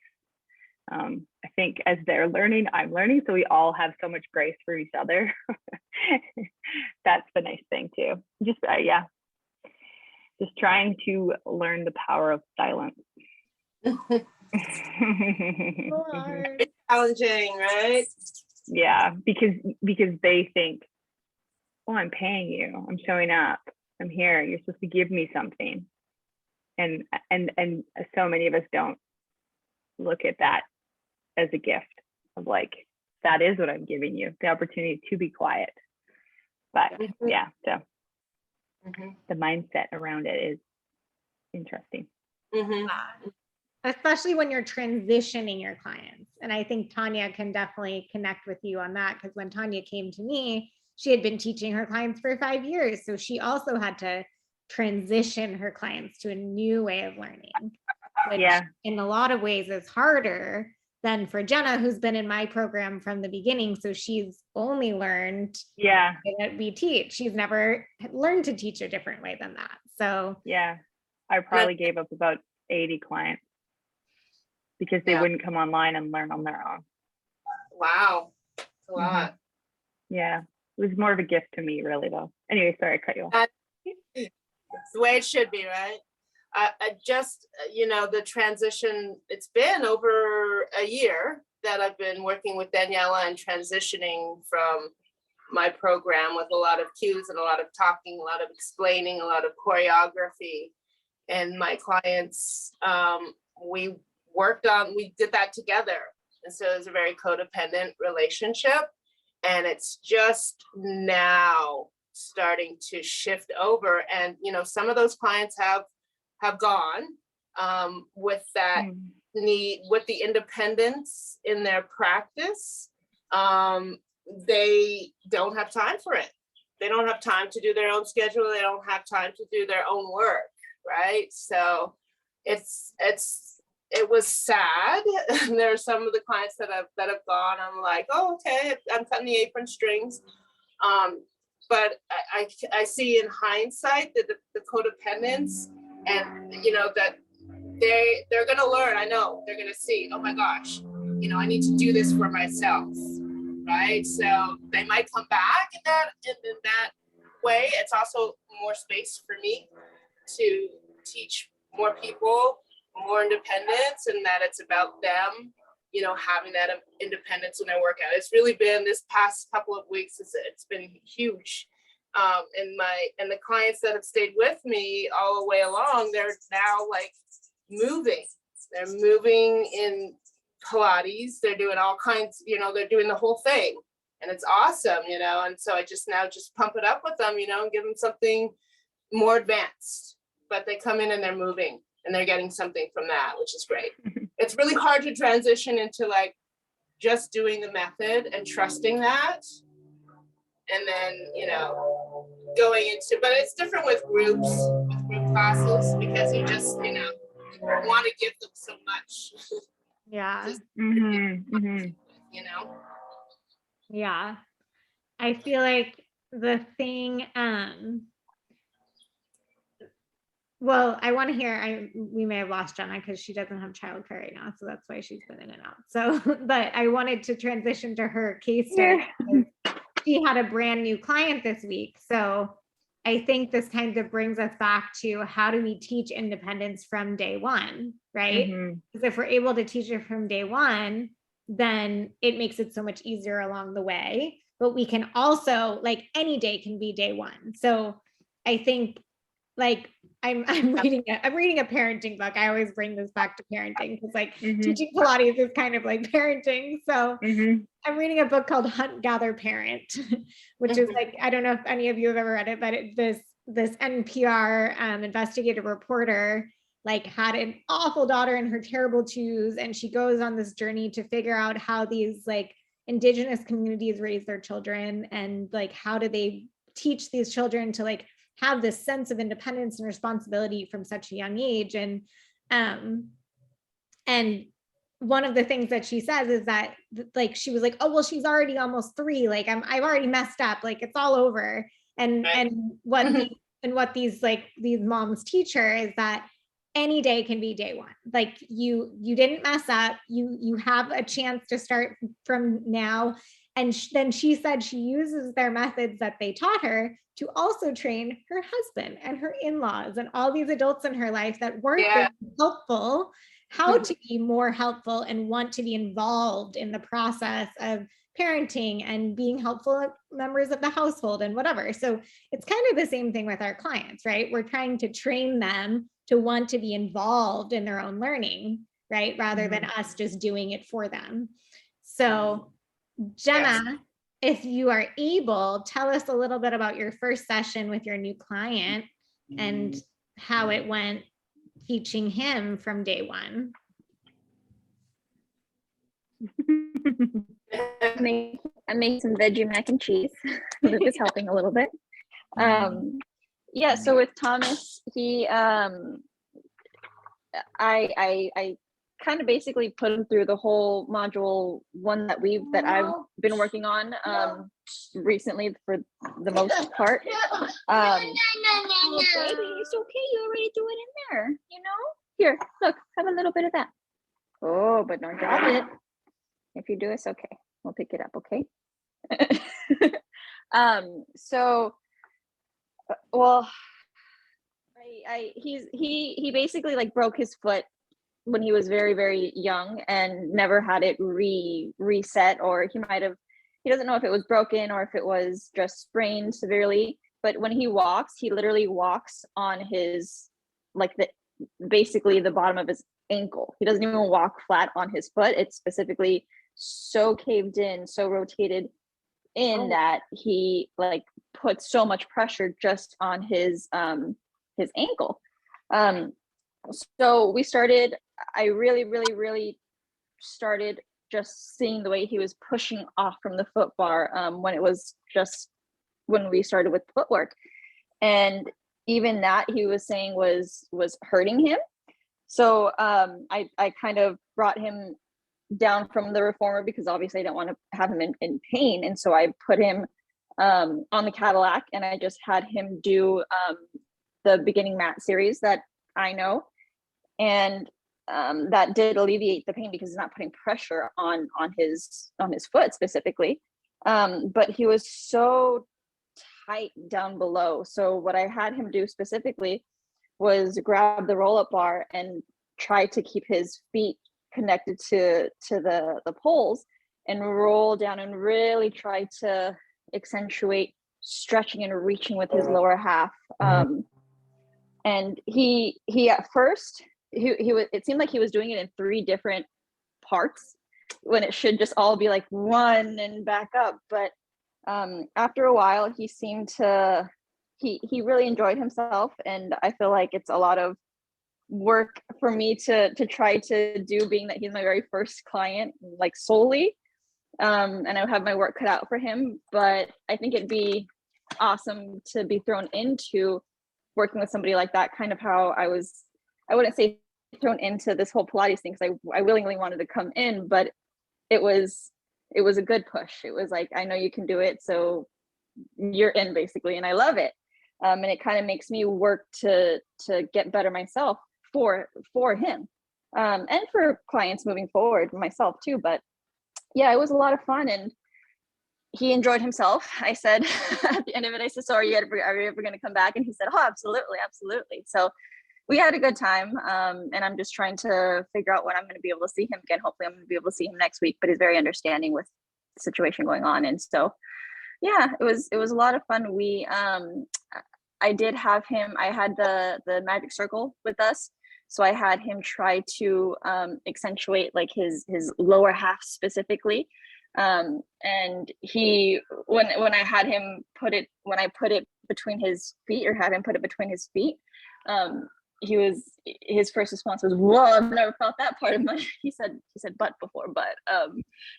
I think as they're learning, I'm learning. So we all have so much grace for each other. That's the nice thing too. Just, just trying to learn the power of silence. It's challenging, right? Yeah, because they think, oh, I'm paying you, I'm showing up, I'm here, you're supposed to give me something. And so many of us don't look at that as a gift of like, that is what I'm giving you, the opportunity to be quiet. But yeah, so the mindset around it is interesting. Especially when you're transitioning your clients. And I think Tanya can definitely connect with you on that, because when Tanya came to me, she had been teaching her clients for 5 years. So she also had to transition her clients to a new way of learning, which in a lot of ways is harder than for Jenna, who's been in my program from the beginning. So she's only learned that we teach. She's never learned to teach a different way than that. So I probably gave up about 80 clients because they wouldn't come online and learn on their own. Wow, that's a lot. Yeah, it was more of a gift to me, really, though. Anyway, sorry, I cut you off. It's the way it should be, right? I just, the transition, it's been over a year that I've been working with Daniela and transitioning from my program with a lot of cues and a lot of talking, a lot of explaining, a lot of choreography. And my clients, we did that together. And so it was a very codependent relationship. And it's just now starting to shift over. And, some of those clients have gone with that need, with the independence in their practice. They don't have time for it. They don't have time to do their own schedule. They don't have time to do their own work. Right. So it was sad. There are some of the clients that have gone. I'm like, oh, okay, I'm cutting the apron strings. But I see in hindsight that the codependence, and that they're gonna learn. I know they're gonna see, oh my gosh, I need to do this for myself. Right. So they might come back in that way. It's also more space for me to teach more people more independence, and that it's about them, having that independence in their workout. It's really been this past couple of weeks, it's been huge. And the clients that have stayed with me all the way along, they're now like moving. They're moving in Pilates. They're doing all kinds, they're doing the whole thing. And it's awesome, and so I just pump it up with them, and give them something more advanced. But they come in and they're moving and they're getting something from that, which is great. It's really hard to transition into like just doing the method and trusting that. And then, going into, but it's different with group classes, because you just, want to give them so much. Yeah. Just, Yeah. I feel like the thing, well, I want to hear, we may have lost Jenna because she doesn't have childcare right now. So that's why she's been in and out. So, but I wanted to transition to her case study. She had a brand new client this week. So I think this kind of brings us back to, how do we teach independence from day one, right? Because if we're able to teach it from day one, then it makes it so much easier along the way. But we can also, like, any day can be day one. So I think, like, I'm reading a parenting book. I always bring this back to parenting, because like teaching Pilates is kind of like parenting. So I'm reading a book called Hunt, Gather, Parent, which is like, I don't know if any of you have ever read it, but this this NPR investigative reporter like had an awful daughter in her terrible twos, and she goes on this journey to figure out how these like indigenous communities raise their children, and like how do they teach these children to like have this sense of independence and responsibility from such a young age. And one of the things that she says is that like she was like, oh well, she's already almost 3, like I've already messed up, like it's all over. And Right. and what these moms teach her is that any day can be day one. Like you didn't mess up, you have a chance to start from now. And then she said she uses their methods that they taught her to also train her husband and her in-laws and all these adults in her life that weren't very helpful, how to be more helpful and want to be involved in the process of parenting and being helpful members of the household and whatever. So it's kind of the same thing with our clients, right? We're trying to train them to want to be involved in their own learning, right? Rather than us just doing it for them. So Gemma, if you are able, tell us a little bit about your first session with your new client and how it went teaching him from day one. I made some veggie mac and cheese. Luke is helping a little bit. Yeah, so with Thomas, he I kind of basically put him through the whole module 1 that I've been working on recently for the most part. Oh, baby, it's okay. You already threw it in there, you know? Here, look, have a little bit of that. Oh, but don't drop it. If you do, it's okay. We'll pick it up, okay? So, well, he basically like broke his foot when he was very, very young and never had it reset, or he doesn't know if it was broken or if it was just sprained severely. But when he walks, he literally walks on his, like basically the bottom of his ankle. He doesn't even walk flat on his foot. It's specifically so caved in, so rotated in that he like puts so much pressure just on his ankle. So I really started just seeing the way he was pushing off from the foot bar when we started with footwork. And even that he was saying was hurting him. So I kind of brought him down from the reformer because obviously I don't want to have him in pain. And so I put him on the Cadillac, and I just had him do the beginning mat series that I know. And that did alleviate the pain because he's not putting pressure on his foot specifically. But he was so tight down below. So what I had him do specifically was grab the roll-up bar and try to keep his feet connected to the poles and roll down and really try to accentuate stretching and reaching with his lower half. And he at first it seemed like he was doing it in 3 different parts when it should just all be like 1 and back up. But after a while he seemed to he really enjoyed himself, and I feel like it's a lot of work for me to try to do, being that he's my very first client, like solely, and I have my work cut out for him. But I think it'd be awesome to be thrown into working with somebody like that, kind of how I wouldn't say thrown into this whole Pilates thing, because I willingly wanted to come in, but it was a good push. It was like, I know you can do it, so you're in basically, and I love it. And it kind of makes me work to get better myself for him, and for clients moving forward, myself too. But yeah, it was a lot of fun, and he enjoyed himself. I said at the end of it, I said, so are you ever going to come back? And he said, oh, absolutely. So we had a good time, and I'm just trying to figure out when I'm going to be able to see him again. Hopefully I'm going to be able to see him next week, but he's very understanding with the situation going on. And so yeah, it was a lot of fun. I did have him, I had the magic circle with us. So I had him try to accentuate like his lower half specifically. And he, when I had him put it between his feet or have him put it between his feet. His first response was, "Whoa, I've never felt that part of my." He said butt before, but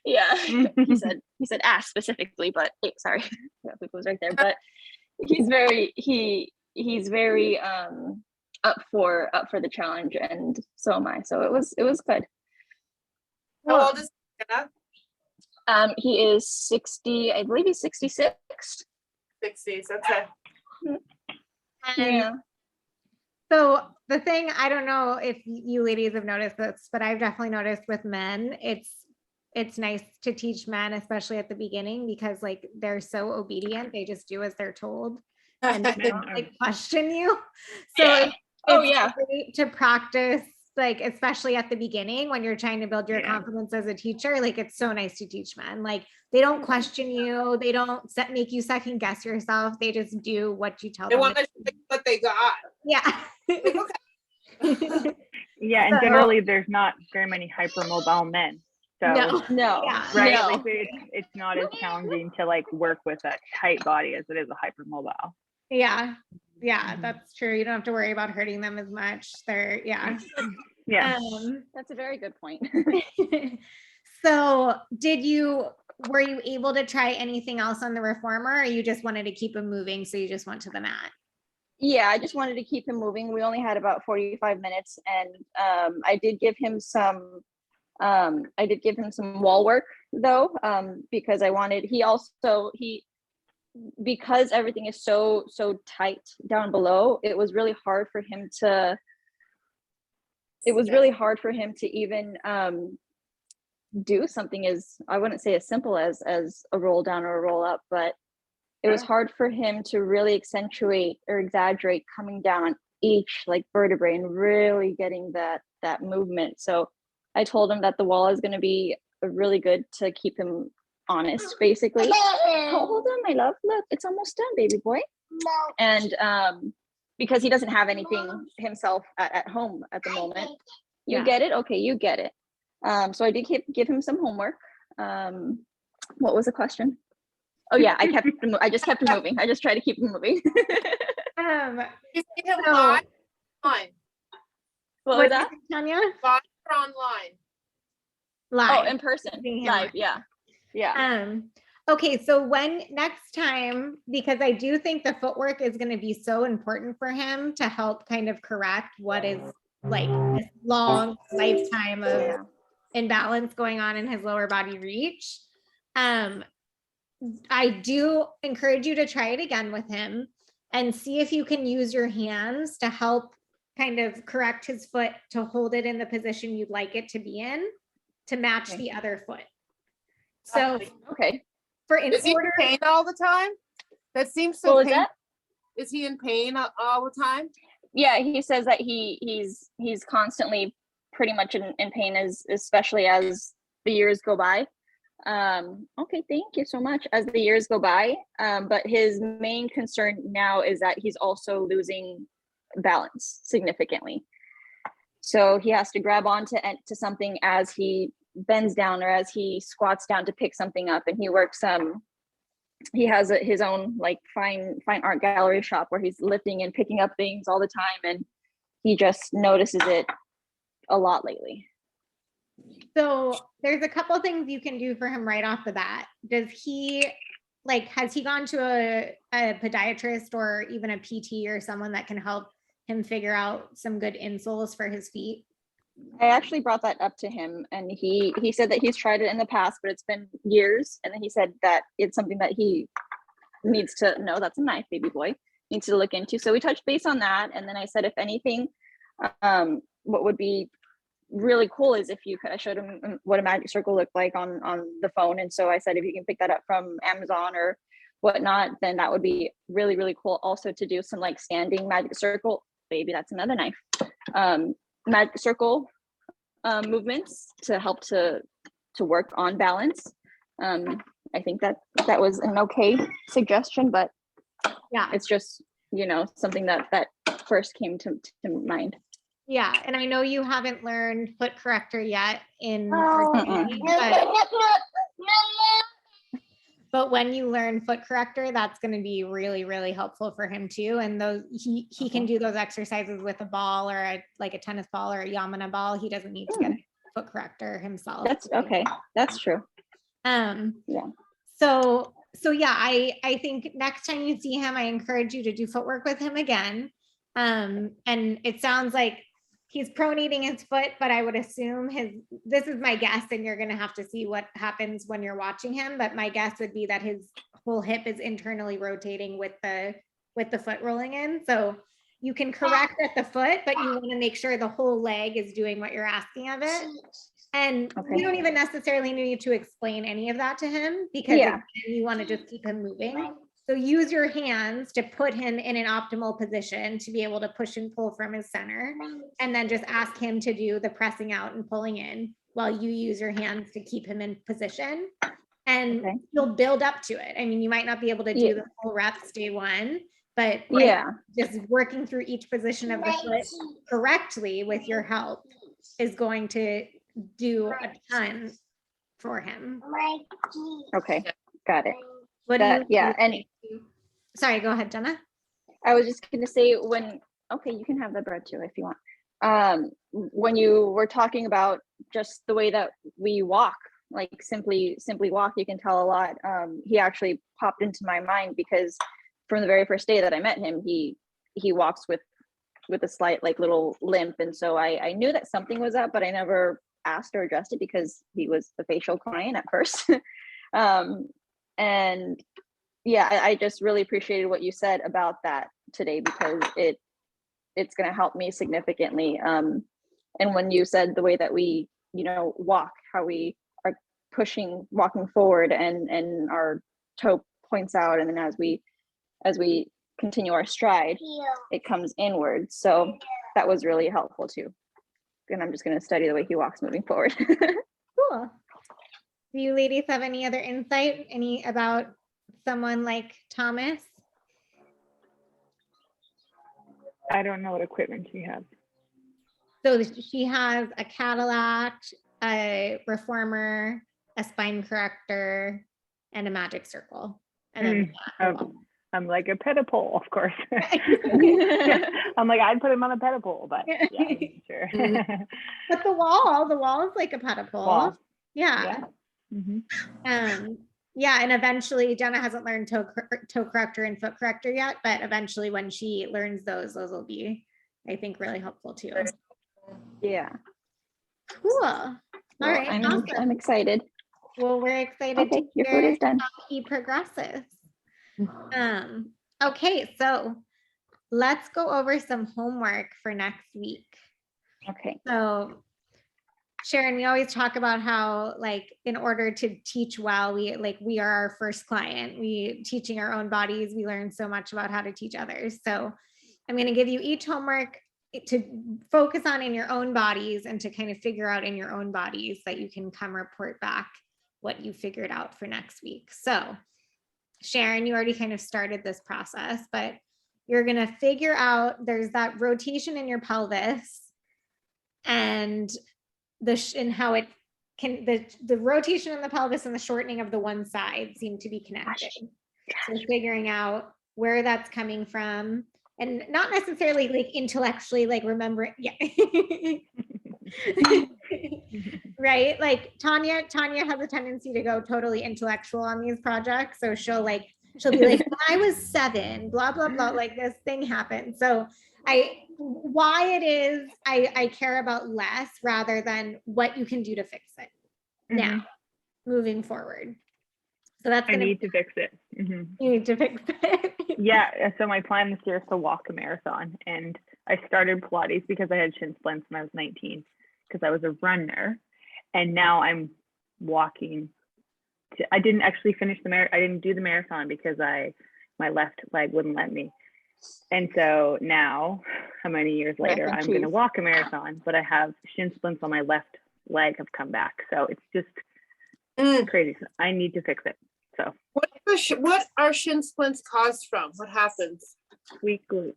yeah, he said ass specifically, but sorry, that was right there. But he's very up for the challenge, and so am I. So it was good. How old is Hannah? He is 60, I believe he's 66. 60s, okay. Yeah. So the thing, I don't know if you ladies have noticed this, but I've definitely noticed with men, it's nice to teach men, especially at the beginning, because like they're so obedient, they just do as they're told and they don't like question you. So Yeah. it's great to practice, like especially at the beginning when you're trying to build your confidence as a teacher. Like it's so nice to teach men. Like they don't question you, they don't make you second guess yourself. They just do what you tell They them. want to show you what they got. Yeah. Like, okay. Yeah, and generally there's not very many hypermobile men. So No. Yeah. right, No. like it's not as challenging to like work with a tight body as it is a hypermobile. Yeah. Yeah, that's true. You don't have to worry about hurting them as much. They're Yeah. That's a very good point. So were you able to try anything else on the reformer, or you just wanted to keep him moving, so you just went to the mat? Yeah, I just wanted to keep him moving. We only had about 45 minutes, and I did give him some wall work though, because I wanted, because everything is so tight down below, it was really hard for him to even do something as, I wouldn't say as simple as a roll down or a roll up, but it was hard for him to really accentuate or exaggerate coming down on each like vertebrae and really getting that movement. So I told him that the wall is going to be really good to keep him honest, basically. Oh, hold on, my love. Look, it's almost done, baby boy. And because he doesn't have anything himself at home at the moment. You get it? Okay, you get it. So I did give him some homework. What was the question? Oh yeah, I just kept him moving. I just tried to keep him moving. You see him live online. What was that? Tanya? Live or online? Live. Oh, in person, live. Yeah. Okay, so when next time, because I do think the footwork is going to be so important for him to help kind of correct what is like this long lifetime of imbalance going on in his lower body reach. I do encourage you to try it again with him and see if you can use your hands to help kind of correct his foot to hold it in the position you'd like it to be in to match the other foot. So, Is he in pain all the time? That seems so painful. Is he in pain all the time? Yeah, he says that he's constantly pretty much in pain, especially as the years go by. Okay, thank you so much. As the years go by, but his main concern now is that he's also losing balance significantly. So he has to grab onto something as he bends down or as he squats down to pick something up, and he works he has his own like fine art gallery shop where he's lifting and picking up things all the time, and he just notices it a lot lately. So there's a couple things you can do for him right off the bat. Has he gone to a podiatrist or even a PT or someone that can help him figure out some good insoles for his feet? I actually brought that up to him, and he said that he's tried it in the past, but it's been years. And then he said that it's something that he needs to know. That's a knife, baby boy. Needs to look into. So we touched base on that, and then I said, if anything, what would be really cool is if you could. I showed him what a magic circle looked like on the phone, and so I said, if you can pick that up from Amazon or whatnot, then that would be really, really cool. Also to do some like standing magic circle. Baby, that's another knife. Magic circle movements to help to work on balance. I think that was an okay suggestion, but yeah, it's just, something that first came to mind. Yeah, and I know you haven't learned foot corrector yet in But when you learn foot corrector, that's going to be really, really helpful for him too. And those he can do those exercises with a ball or like a tennis ball or a Yamana ball. He doesn't need to get a foot corrector himself. That's okay. That's true. Yeah. So yeah, I think next time you see him, I encourage you to do footwork with him again. And it sounds like he's pronating his foot, but I would assume this is my guess, and you're going to have to see what happens when you're watching him. But my guess would be that his whole hip is internally rotating with the foot rolling in. So you can correct at the foot, but you want to make sure the whole leg is doing what you're asking of it. And you don't even necessarily need to explain any of that to him, because you want to just keep him moving. So use your hands to put him in an optimal position to be able to push and pull from his center, and then just ask him to do the pressing out and pulling in while you use your hands to keep him in position. And you'll build up to it. I mean, you might not be able to do the full reps day one, but just working through each position of the foot correctly with your help is going to do a ton for him. Okay, got it. What do you sorry, go ahead, Jenna. I was just gonna say, okay, you can have the bread too if you want. When you were talking about just the way that we walk, like simply walk, you can tell a lot. He actually popped into my mind because from the very first day that I met him, he walks with a slight like little limp, and so I knew that something was up, but I never asked or addressed it because he was the facial client at first. And yeah, I just really appreciated what you said about that today, because it's going to help me significantly. And when you said the way that we, walk, how we are walking forward and our toe points out, and then as we continue our stride, it comes inward. So that was really helpful too. And I'm just going to study the way he walks moving forward. Cool. Do you ladies have any other insight about someone like Thomas? I don't know what equipment she has. So she has a Cadillac, a reformer, a spine corrector, and a magic circle. And then I'm like a pedipole, of course. I'm like, I'd put him on a pedipole, but yeah, sure. But the wall is like a pedipole. Wall. Yeah. Mm-hmm. And eventually Jenna hasn't learned toe corrector and foot corrector yet, but eventually when she learns those will be, I think, really helpful too. Yeah. Cool. All right. I'm excited. Well, we're excited to your food is done. how he progresses. Okay, so let's go over some homework for next week. Okay. So Sharon, we always talk about how, like, in order to teach well, we are our first client. Teaching our own bodies, we learn so much about how to teach others. So I'm going to give you each homework to focus on in your own bodies and to kind of figure out in your own bodies that you can come report back what you figured out for next week. So Sharon, you already kind of started this process, but you're going to figure out there's that rotation in your pelvis, and how it can, the rotation in the pelvis and the shortening of the one side seem to be connected. So figuring out where that's coming from, and not necessarily like intellectually, like remembering, right? Like Tanya has a tendency to go totally intellectual on these projects. So she'll be like, when I was 7, blah, blah, blah, like this thing happened. So I care about less rather than what you can do to fix it now, moving forward. So that's I need to fix it. You need to fix it. Yeah. So my plan this year is to walk a marathon, and I started Pilates because I had shin splints when I was 19 because I was a runner, and now I'm walking. I didn't actually finish I didn't do the marathon because my left leg wouldn't let me. And so now, how many years later, I'm going to walk a marathon, but I have shin splints on my left leg have come back. So it's just crazy. I need to fix it. So what are shin splints caused from? What happens? Weak glute.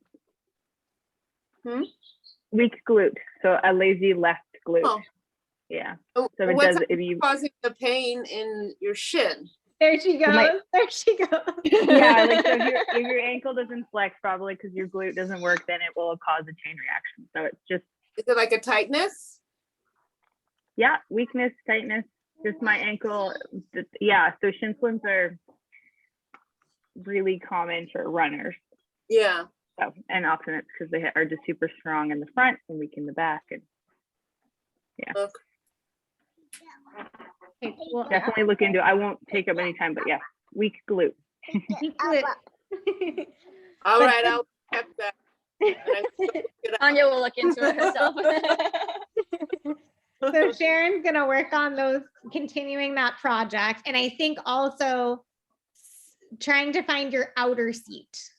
Weak glute. So a lazy left glute. Oh. Yeah. So it does. If you causing the pain in your shin. There she goes. My- There she goes. Yeah, like so if your ankle doesn't flex, probably because your glute doesn't work, then it will cause a chain reaction. So it's just, Is it like a tightness? yeah, weakness, tightness, just my ankle. Yeah, so shin splints are really common for runners. Yeah. So, and alternates because they are just super strong in the front and weak in the back. And Okay. Okay, cool. definitely look into it. I won't take up any time, but yeah, weak glute. All But right, I'll keep that. Anya will look into it herself. So Sharon's gonna work on those, continuing that project. And I think also trying to find your outer seat,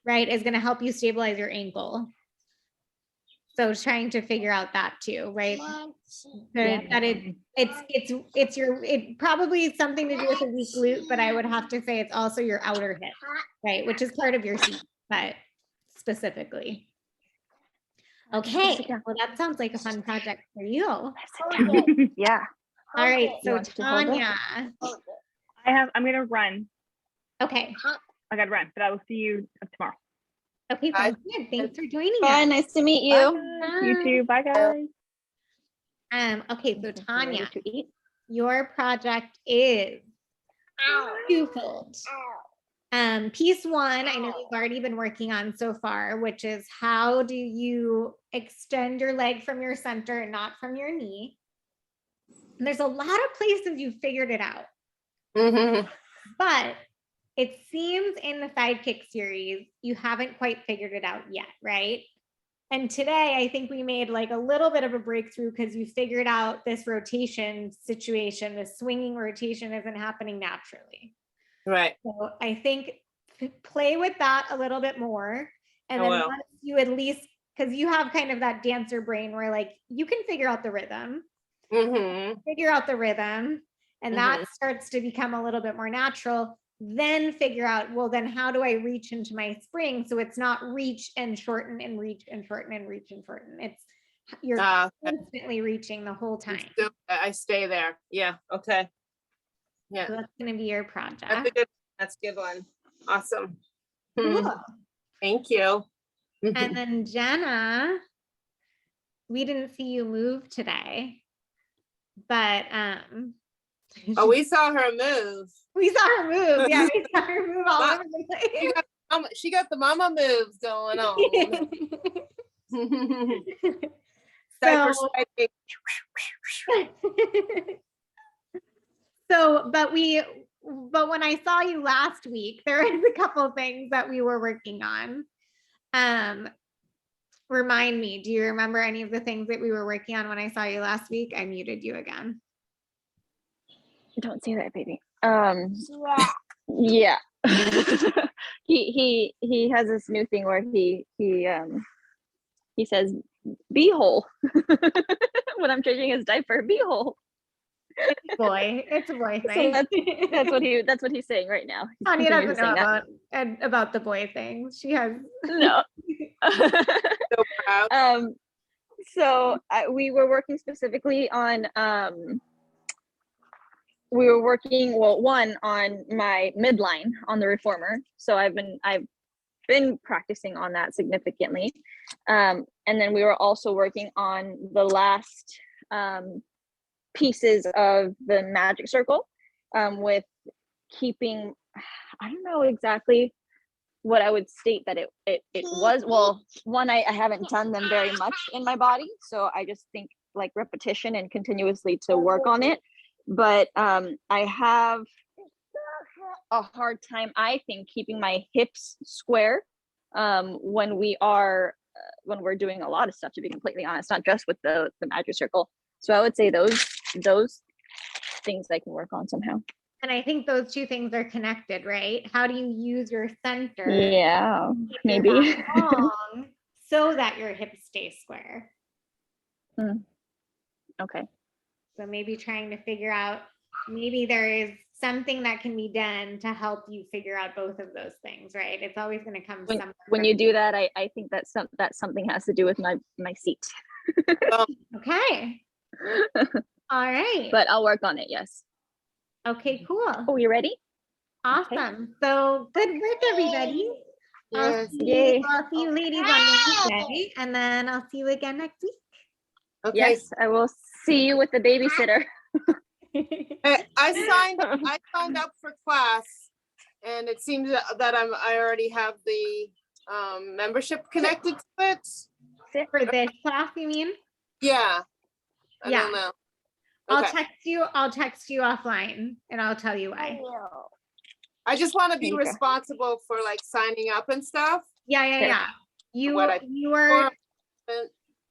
right, is gonna help you stabilize your ankle. So trying to figure out that too, right? That it probably is something to do with a weak glute, but I would have to say it's also your outer hip, right? Which is part of your seat, but specifically. Okay, well, that sounds like a fun project for you. All Yeah, right, You so want to hold it? Tanya. I'm gonna run. Okay, I gotta run, but I will see you tomorrow. okay, Bye. sounds good. Thanks for joining Bye, us. nice to meet you. You too. Bye, guys. Okay, so Ready Tanya, to eat? your project is twofold. Piece one, I know you've already been working on so far, which is how do you extend your leg from your center, not from your knee? And there's a lot of places you've figured it out, Mhm. but it seems in the Sidekick series, you haven't quite figured it out yet, right? And today, I think we made like a little bit of a breakthrough because you figured out this rotation situation, this swinging rotation isn't happening naturally. Right. So I think play with that a little bit more. And I then will. once you at least, because you have kind of that dancer brain where like you can figure out the rhythm, and that starts to become a little bit more natural. Then figure out, well, then how do I reach into my spring? So it's not reach and shorten and reach and shorten and reach and shorten. It's you're constantly reaching the whole time. I stay there. Yeah. Okay. Yeah. So that's going to be your project. That's a good one. Awesome. Cool. Thank you. And then Jenna, we didn't see you move today, but Oh, we saw her move. we saw her move. Yeah, we saw her move all over the place. She got the mama moves going on. So, but when I saw you last week, there was a couple things that we were working on. Remind me, do you remember any of the things that we were working on when I saw you last week? I muted you again. Don't say that, baby. Yeah. he has this new thing where he says beehole when I'm changing his diaper. Beehole. It's a boy So thing. that's what he's saying right now. Tanya doesn't know about the boy thing. She has no. So proud. So we were working specifically on one on my midline on the reformer. So I've been practicing on that significantly. And then we were also working on the last pieces of the magic circle with keeping, I don't know exactly what I would state that it was. Well, one, I haven't done them very much in my body. So I just think like repetition and continuously to work on it. But I have a hard time, I think, keeping my hips square when we're doing a lot of stuff, to be completely honest, not just with the magic circle. So I would say those things I can work on somehow. And I think those two things are connected, right? How do you use your center? Yeah, maybe. Long so that your hips stay square. Okay. So maybe trying to figure out, maybe there is something that can be done to help you figure out both of those things, right? It's always going to come somewhere. When you do that, I think that something has to do with my seat. Okay. All right. But I'll work on it, yes. Okay, cool. Oh, you ready? Awesome. So good work, everybody. Yes. Yay. I'll see you ladies on Wednesday, and then I'll see you again next week. Okay. Yes, I will see you with the babysitter. I signed up for class, and it seems that I already have the membership connected to it. For this class, you mean? Yeah. I Yeah. don't know. I'll Okay. text you offline and I'll tell you why. I just want to be There you go. responsible for like signing up and stuff. Yeah. What I-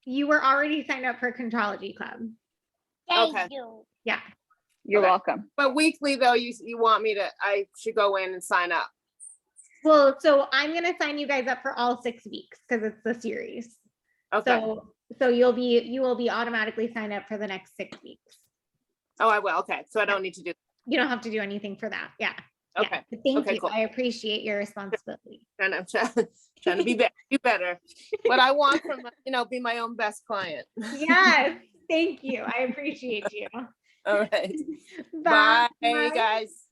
You were already signed up for Contrology Club. Okay. Yeah. You're Okay. welcome. But weekly though, you want me to, I should go in and sign up. Well, so I'm gonna sign you guys up for all 6 weeks because it's the series. Okay. So you will be automatically signed up for the next 6 weeks. Oh, I will. Okay. So I don't need to do. You don't have to do anything for that. Yeah. Okay. Yeah. But thank Okay, you. cool. I appreciate your responsibility. And I'm trying to be better, do better. What I want from, be my own best client. Yes. Thank you. I appreciate you. All right. Bye. Bye, guys.